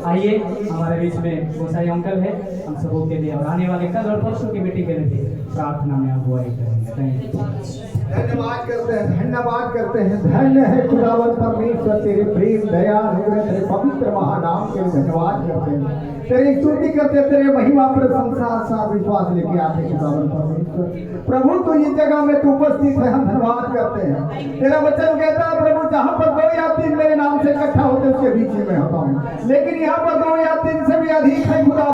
आइए हमारे बीच में गोसाई अंकल है, हम सबों के लिए और आने वाले कल और परसों की मीटिंग के लिए प्रार्थना में अगुवाई करेंगे। धन्यवाद करते हैं, धन्यवाद करते हैं। धन्य है खुदावन परमेश्वर, तेरे प्रेम दया अनुग्रह तेरे पवित्र महानाम के लिए धन्यवाद करते हैं। तेरी स्तुति करते, तेरे महिमा प्रशंसा साथ विश्वास लेके आते खुदावन परमेश्वर। प्रभु तो इस जगह में तू उपस्थित है, हम धन्यवाद करते हैं। तेरा वचन कहता है प्रभु, जहाँ पर 2 या 3 मेरे नाम से इकट्ठा होते उसके बीच में होता हूँ, लेकिन यहाँ पर 2 या 3 से भी अधिक है खुदा।